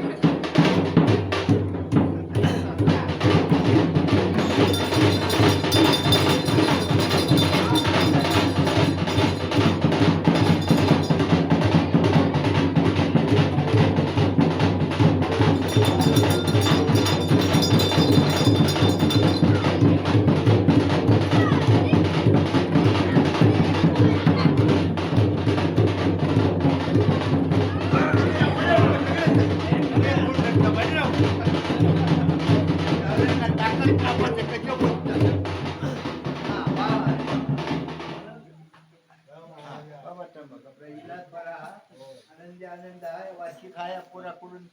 आनंदी आनंद आहे वार्षिक आहे पोराकडून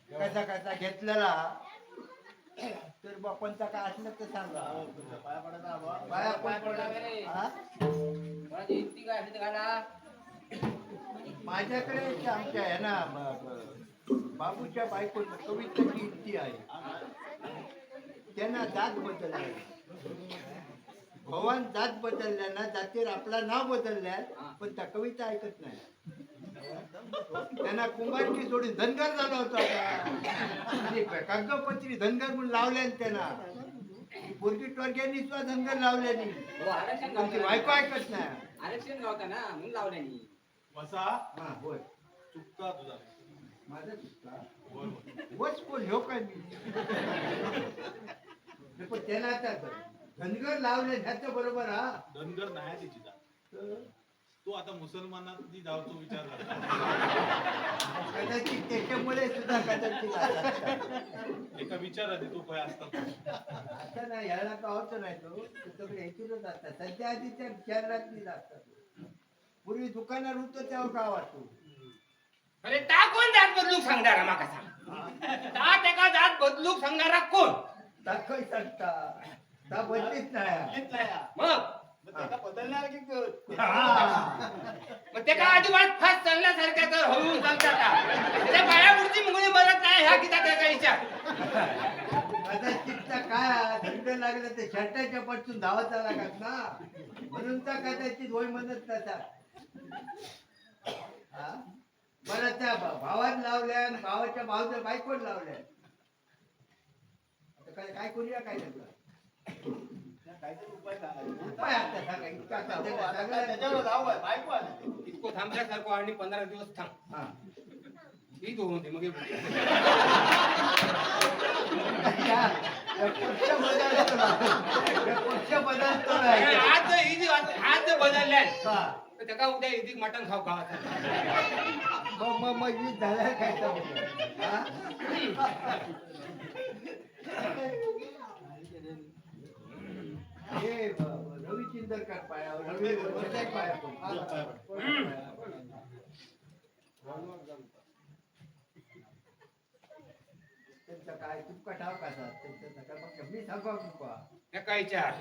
कसा कसा घेतलेला तर बापांचा काय असलं तर सांगा पाया पण पडला. हा? माझ्याकडे ते आमच्या आहे ना बाबूच्या बायको कविताची युक्ती आहे. त्यांना जात बदलली भगवान जात बदलल्या ना जातीवर आपला नाव बदलल्या पण त्या कविता ऐकत नाही. त्यांना कुंभारकी सोडून धनगर झाला होता आणि कागदपत्री धनगर म्हणून लावल्या त्यांना पोरगी टोरग्यांनी सुद्धा धनगर लावल्यानी तुमची बायको ऐकत नाही. आरक्षण गावता ना म्हणून लावल्यानी वसा हा होय चुकता तुझा माझा चुकला होय होय. वच कोण हो काय मी पण त्याला आता धनगर लावले ह्याच्या बरोबर हा धनगर नाही त्याची जात. तो आता मुसलमानात ती जावतो विचार करतो. कदाचित त्याच्यामुळे सुद्धा कदाचित आता एका विचारात तो काय असतात आता नाही याला का होत नाही तो सगळे ह्याच्यातच असतात. सध्या आधीच्या शहरात असतात. पूर्वी दुकानावर होतो तेव्हा का वाटतो अरे ता कोण जात बदलूक सांगणारा माका सांग ता तेका जात बदलूक सांगणारा कोण दाखल सांगता ता बदलीत नाही मग बदलणार की मग ते का अजिबात फास्ट चालण्यासारख्या तर हळूहळू चालतात त्या पायापुढची मुंगळी मरत नाही ह्या किता त्याचा विचार कदाचितचा काय थंड लागलं ते शर्टाच्या पासून धावाचा लागत ना म्हणून तर कदाचित होय म्हणत नसा. मला त्या भावात लावल्या भावाच्या भावाच्या बायकोन लावल्या. काय काय करूया काय त्याचा उपाय आता सांगा इतका इतको थांबल्यासारखं आणि 15 दिवस थांब हा ही तो होते मग आज बदलल्या त्याका उद्या इथे मटण खाऊ गावात मग वीज झाल्या काय हे रवी चिंदरकर पाया रवी पाया त्यांचा काय तुमका ठाव कसा त्यांचा नका मग मी सांगा तुमका त्या विचार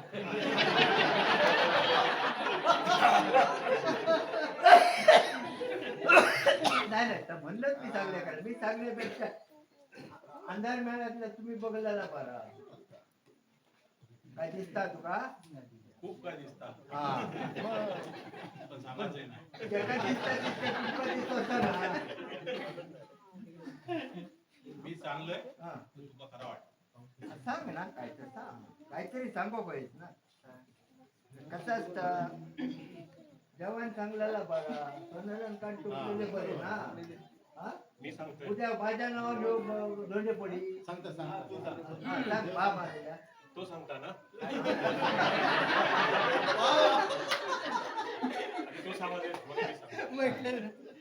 नाही नाही तर म्हणलंच मी सांगल्या कारण मी सांगण्यापेक्षा अंधार मेळ्यातल्या तुम्ही बघलेला बरा काय दिसता तुका खूप काय दिसतात हा पण सांगायचंय नाही. जगा दिसता तुमका दिसत होता ना मी सांगलंय हा तुला खरं वाटतं. सांग ना काय तर सांग काहीतरी सांगो पाहिजे ना कसं असतं जवान चांगल्याला बरा सोनाला कान टोकलेले बरे ना हा मी सांगतोय उद्या माझ्या नावावर धोंडे पडी सांगता सांग तू सांग. हा, सांग बा माझ्या तो सांगता ना तो सांगा दे, मग मी सांगतो.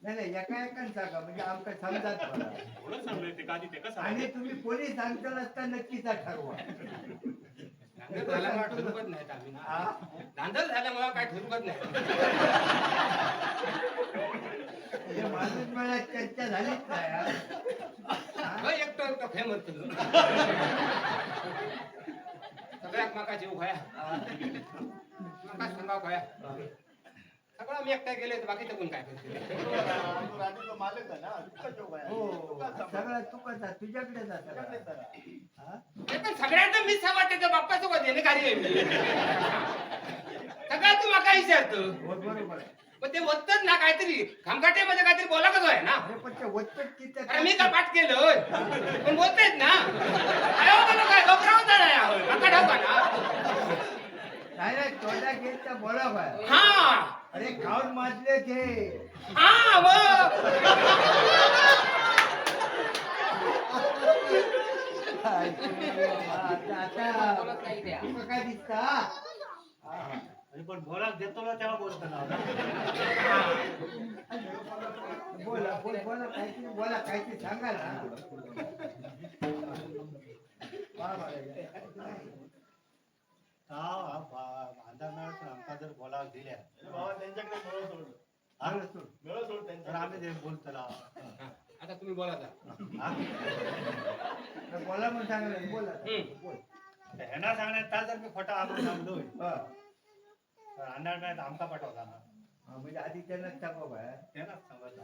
नाही नाही एका एकान सांगा म्हणजे आमका समजात बरा एवढंच सांगलंय ते कधी ते कसं आणि तुम्ही कोणी सांगताल असता नक्कीच ठरवा झाल्यामुळे ठरवत नाहीत आम्ही धांदल झाल्यामुळे काय ठरवत नाही म्हणजे माणूस मला चर्चा झालीच नाही हा? एकटो फेमस सगळ्यात माका जेव खाया माका सांगाव खाया सगळं मी एकटा गेले बाकीचं कोण काय करते राणीचा मालक आहे ना तुका जेव काय हो सगळं तुकच आहे तुझ्याकडे जात ते पण सगळ्यांचं मीच सांगत त्याच्या बाप्पाचं का देणे कार्य आहे मी सगळं तू माका विचारतो बरोबर पण ते वत्तच ना काहीतरी खामखाट्यामध्ये काहीतरी बोला कसं आहे ना अरे पण ते वचपत किती अरे मी काय पाठ केलं होय? पण बोलतेच ना काय होतं काय घबरावता नाही आहोत. माका ठाऊक आहे ना नाही नाही तोंडा घेत त्या बोला बाय हा अरे खाऊन माजले ते हा मग आता तुका काय दिसता पण बोला देतो ना तेव्हा बोलतो ना बोला काहीतरी सांगा ना अंधार मिळत आमका जर बोला दिल्या बाबा त्यांच्याकडे मिळव सोड तर आम्ही ते बोलतो ना आता तुम्ही बोला आता. बोला म्हणून सांगा बोला बोल ह्यांना सांगण्यात तास जर मी खोटा आपण सांगतोय तर अंधार मिळत आमका पाठवता ना म्हणजे आधी त्यांनाच सांगा बाय त्यांनाच सांगायचं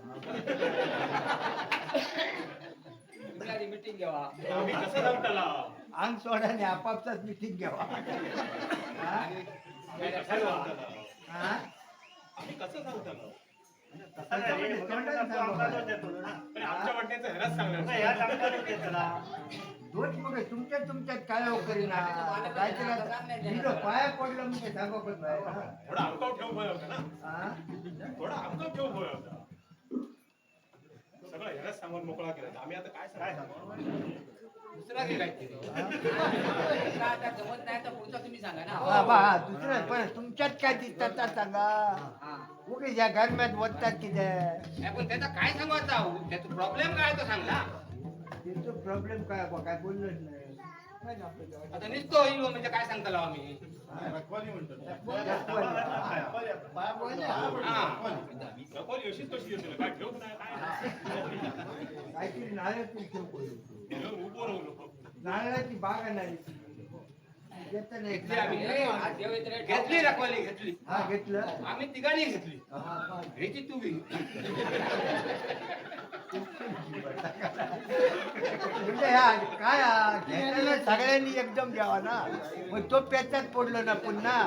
आधी मीटिंग घ्यावा आम्ही कसं सांगताला अंग सोडाने आपापसात मिटिंग घ्यावा हा? आम्ही कसं सांगताला आमच्या वाटण्याचं ह्यालाच सांगणार ह्या सांगताना त्याला दोष मग तुमच्यात काय हो करीना काहीतरी पाया पडलं म्हणजे सांगा पण बाय थोडा आमकाव ठेव भय होता ना हा? थोडा आमकाव ठेव भय होता सगळं ह्यालाच सांगून मोकळा केला आम्ही आता काय सांगू दुसरा घे काहीतरी आता जमत नाही तर पुढचा तुम्ही सांगा ना हा दुसरं पण तुमच्यात काय दिसतात तर सांगा उगे या गरम्यात वरतात किती नाही, पण त्याचा काय सांगू आता त्याचा प्रॉब्लेम काय तो सांग ना त्याचं प्रॉब्लेम काय बा काय बोललोच नाही आता निसतो होईल म्हणजे काय सांगता आम्ही रखवाली म्हणतो रखवाली अशीच कशी असेल काय ठेवत नाही काय काहीतरी नारळाची ठेव करू उभं राहू नारळाची बाग आणणारी घेतलं नाही घेतली आम्ही घेतली रखवाली घेतली हा घेतलं आम्ही तिघांनी घेतली हा, घ्यायची तू घे म्हणजे ह्या काय घेताना सगळ्यांनी एकदम द्यावा ना मग तो पेचात पडलो ना पुन्हा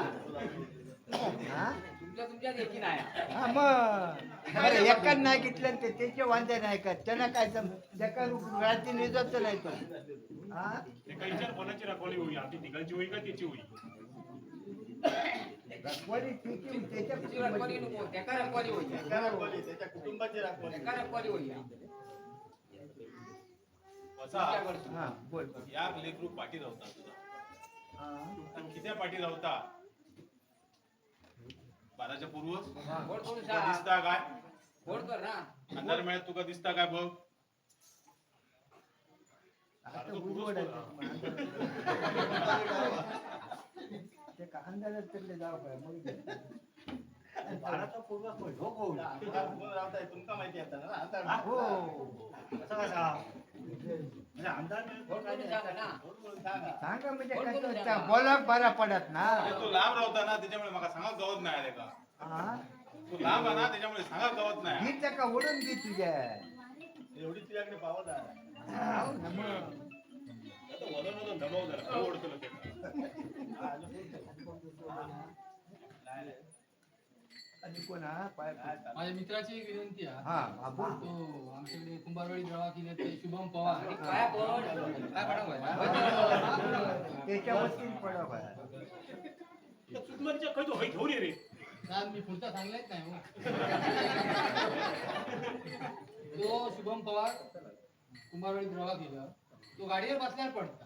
हा तुमच्या देखील नाही हा मग बरं एकाच नाही घेतलं ते त्याचे वांदे नाही का त्यांना काय त्याका रात्री निजत नाही तो हा एका विचार कोणाची रखवाली होईल आमची तिघांची होईल का त्याची होईल रखवाली त्याची त्याच्या तिची रखवाली नको त्याका रखवाली होईल रखवाली त्याच्या कुटुंबाची रखवाली त्याका रखवाली होईल असा हा बोल या लेकरू पाठी राहता तुझा हा. किती पाठी राहता 12च्या पूर्वच गोड करून तुका सांग दिसता काय गोड कर ना अंधार मिळत तुका दिसता काय बघ आता उजवड आहे. ते का अंधारात तरी जाऊ काय मग बाराचा पूर्व झोप होईल राहताय तुमका माहिती आता ना आता हो कसं कसा म्हणजे अंदाज गोड करून सांगा ना सांगा सांगा म्हणजे कसं त्या बोलाक बरा पडत ना तो लांब राहता ना त्याच्यामुळे मला सांगा गवत नाही आले का हा तू लांब आहे ना त्याच्यामुळे सांगा गवत नाही घे का ओढून घे तुझ्या एवढी तुझ्याकडे पावत आहे हो ना मग. आता वजन वजन दबाव जरा काय ओढतो लगेच. आणि कोणा पाय माझ्या मित्राची एक विनंती आहे हा हा बोल तो आमच्याकडे कुंभारवाडी प्रवाह केले ते शुभम पवार काय पड काय पडा त्याच्या वस्तीत पडा बाय त्या चुकमनच्या खय तो हय घेऊन ये रे आज मी पुढचा सांगलाच नाही हो. तो शुभम पवार कुंभारवाडी प्रवाह केलं तो गाडीवर बसल्यावर पडता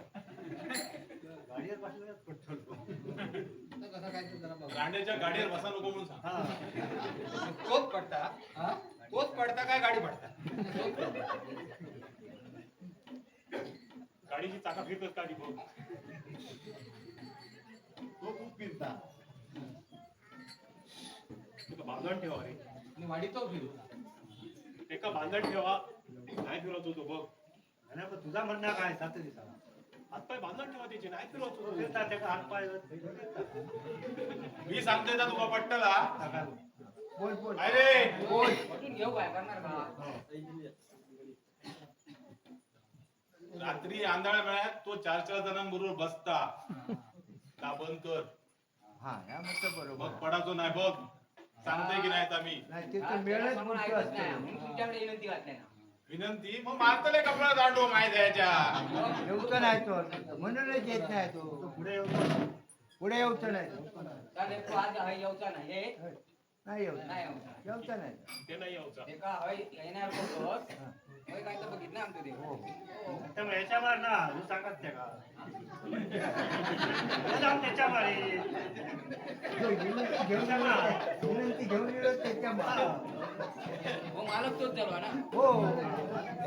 गाडीवर बसल्यावर पटतो आता कसा काय ते जरा बघा. रांड्याच्या गाडीवर बसा नको म्हणून सांग तोच पडता हा? तोच पडता काय गाडी पडता गाडीची चाका फिरतात गाडी बघ तो खूप फिरता तुका बांधण ठेवा रे आणि वाडी तो फिरता एका बांधण ठेवा काय फिरवतो तो बघ आणि पण तुझा म्हणणं काय जातं ते सांगा हातपाय बांधून ठेवा त्याचे नाही फिरवतो फिरतात त्याचा हातपाय मी सांगतोय ना तुला पट्टला बोल बोल अरे पटून घेऊ काय करणार का रात्री आंधळ्या वेळात तो 4-4 जणांबरोबर बसता का बंद कर हा या मत बरोबर मग पडायचो नाही बघ सांगतोय की नाही आता मी नाही ते तर मिळत म्हणून ऐकत नाही म्हणून तुमच्याकडे विनंती घातली ना विनंती मग मारतले कपडा दांडो माहिती द्यायच्या येऊच नाही तो म्हणूनच येत नाही तो पुढे येऊच नाही चालेल तू आज हय येऊचा नाही हे नाही येऊ नाही येऊचा येऊच नाही ते नाही यावचा ते का हय येणार बोलतोस होय काय तर बघितलं आमचं ते त्यामुळे याच्यावर ना तू सांगत त्या का जाऊन त्याच्यावर घेऊन ना विनंती घेऊन येलो त्याच्या हो मालक तोच झालो ना हो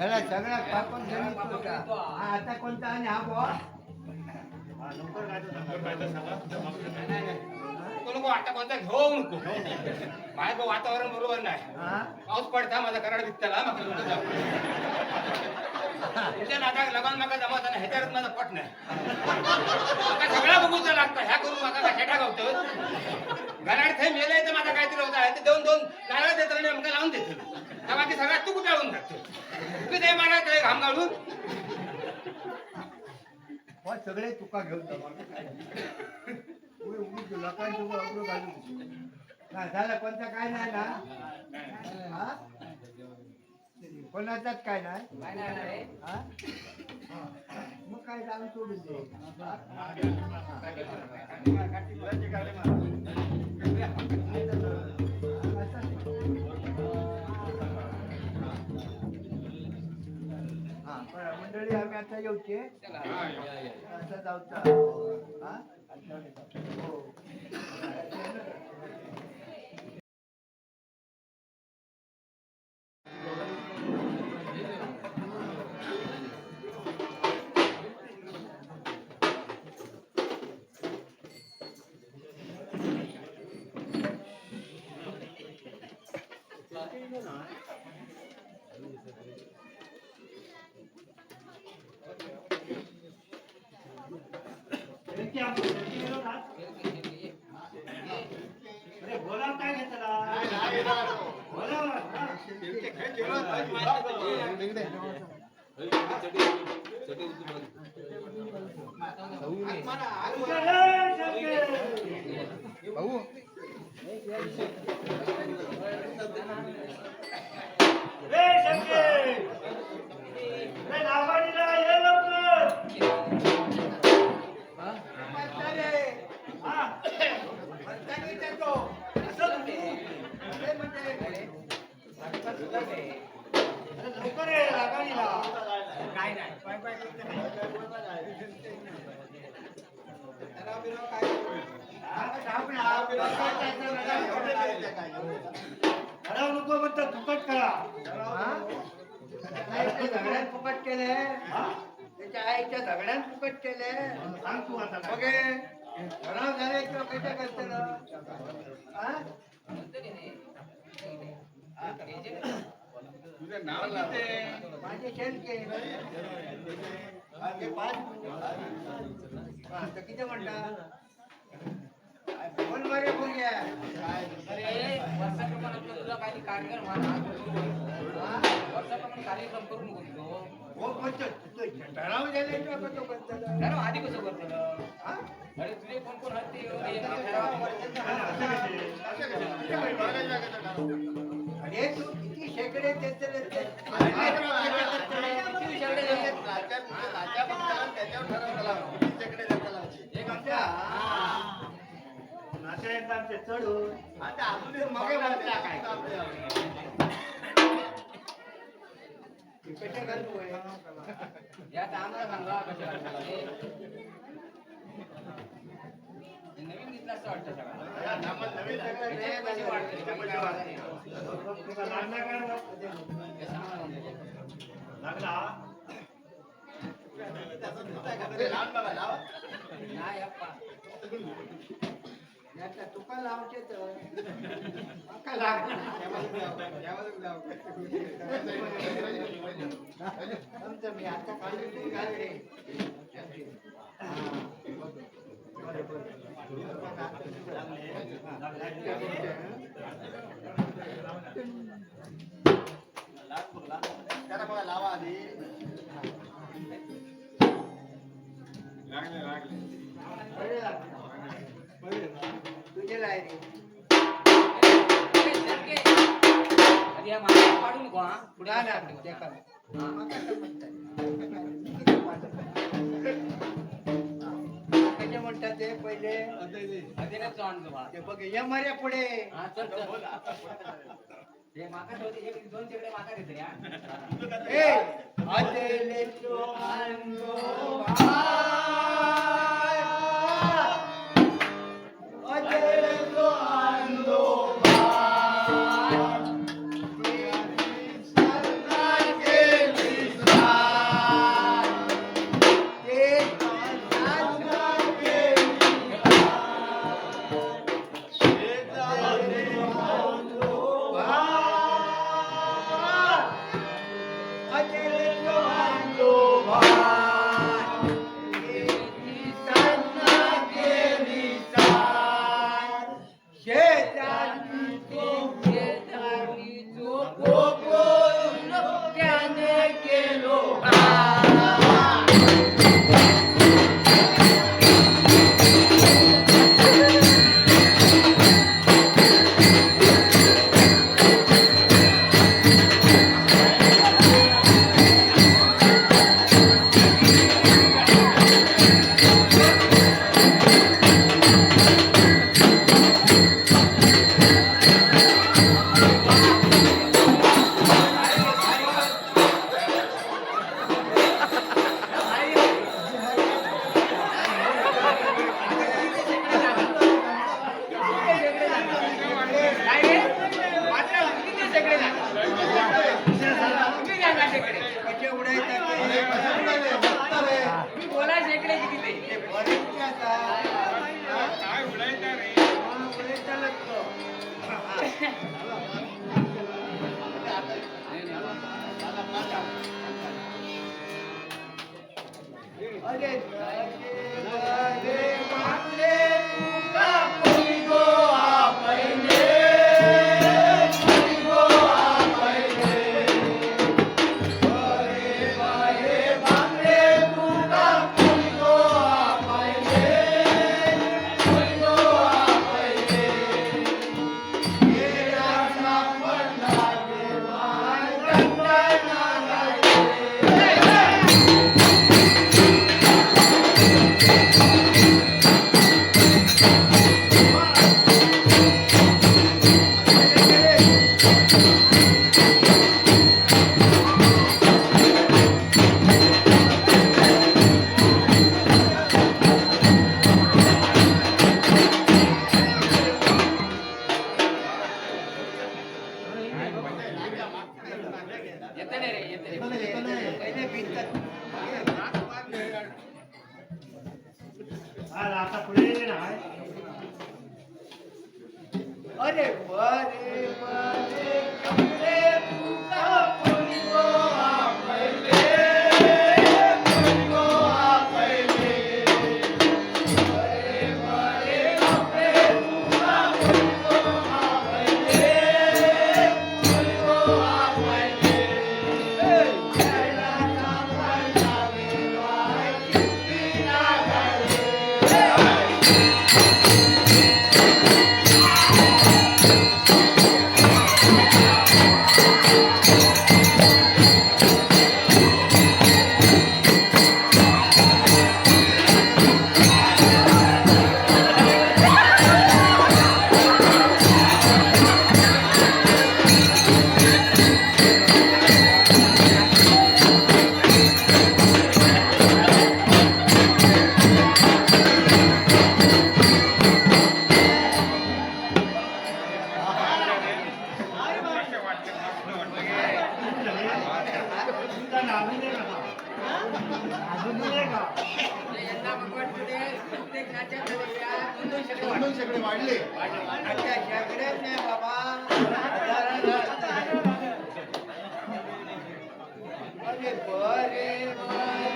याला सगळा पापण गणित होता हा, आता कोणता आणि हा बॉ नंबर काय तो काय तर सांगा नको नको आता कोणता घेऊ नको माझ्या भाऊ वातावरण बरोबर नाही हा पाऊस पडता माझा कराड विकताला तुमच्या नाटक लगान माका जमाता नाही ह्याच्यावर माझा पट नाही माका सगळा बघूचा लागतं ह्या करून माका कशाटा गावतो घराड थंय मेलंय तर माझा काहीतरी होता आहे ते दोन नारळ देत आणि आमका लावून देतो त्या बाकी सगळ्यात तू कुटाळून टाकतो तू ते मला ते घाम घालून बॉ सगळे तुका घेऊन लोकांची अवघड घालून नाही झालं कोणता काय नाही ना हा कोणाचाच काय नाही काय नाही रे हा मग काय जाऊन सोडून दे हा बरं मंडळी आम्ही आता येऊचे आता जाऊचा हा हो अरे बोला काय घेतला बोला लवकर ये रागाणीला काय नाही हरव नको म्हणतात फुकट करा झगड्यात फुकट केले त्याच्या आईच्या झगड्यात फुकट केले सांग तू आता काय. ओके ठराव झाले किंवा कशा करते तुझं नाव किती माझे शेणके माझे 5 किती म्हणता फोन मारे बोलूया अरे वर्षाप्रमाणे तुला काही कार्यक्रम वर्षाप्रमाणे कार्यक्रम करू नको तुझं हो म्हणतो ठराव झाले किंवा कसं करतो ठरव आधी कसं करतो अरे तुझे कोण कोण आहेत ते अरे तू किती शेकडे नातेवाईकांचे चढून आता आपण मगे म्हणता काय कशा घालू यात आम्हाला सांगा कशा नवीन घेतला असं वाटतं तुला लागला काय लागला नाही अप्पा तुका लावते तर मी आता काढून घाल रे त्याला बघा लावा आधी. लागले लागले. तुझे लायक आधी या मागे पाडू नको हा. पुढे ना ना पुढे. ते का कसे म्हणतात ते पहिले अधीनच आणतो बा. ते बघ या मर्या पुढे हा, चल, चल. हे माका ठेवते, एक दोन तिकडे माका घेतले हा. ए अदेले तो आंदो अदेले तो आंदो येते नाही रे, येते नाही. पहिले भिंत आता पुढे ये ना. अरे बरे बरे कपडे तुका पुलिगो आपले पुलिगो आपले बरे बरे कपडे तुका पुलिगो आपले पुलिगो आपले कैला सांभाळा वेवाय किती नागाले यांना भगवान पुढे प्रत्येक नाट्यात या 2 शेकडे वाढले. अच्छा शेकड्यात नाही बाबा अरे बरे बरे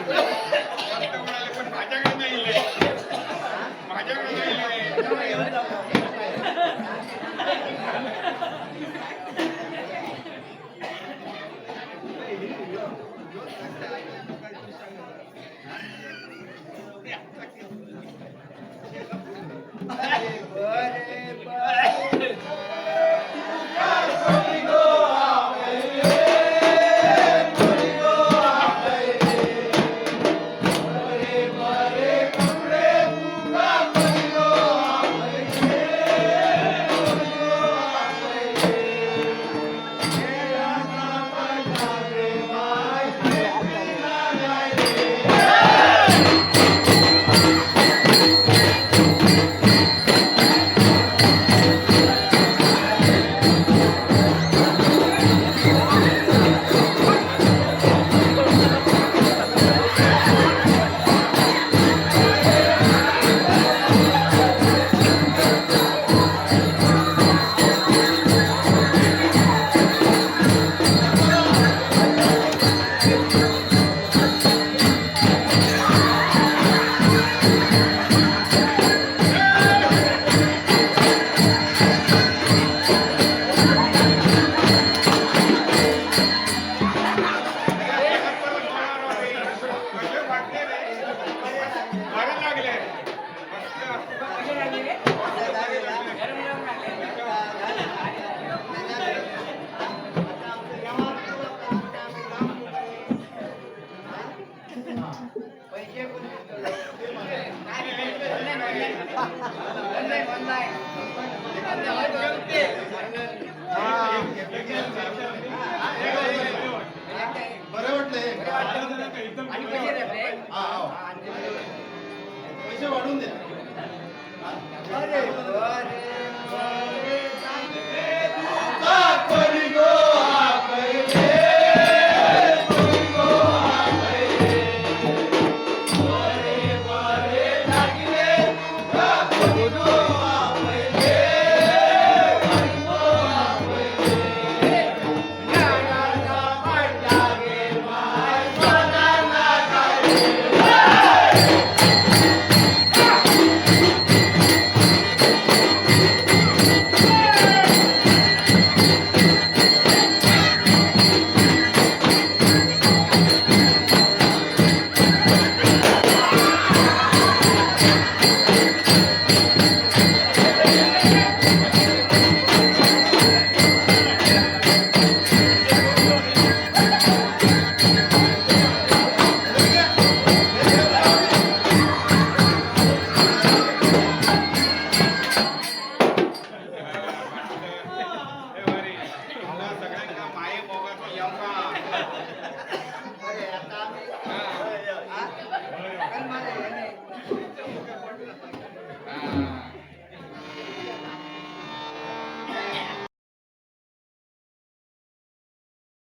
म्हणाले, पण माझ्याकडे नाही इले. माझ्याकडे नाही इले. कसे वाटले रे? बरं लागले. पैसे बरं वाटलं हे. पैसे वाढून द्या. अरे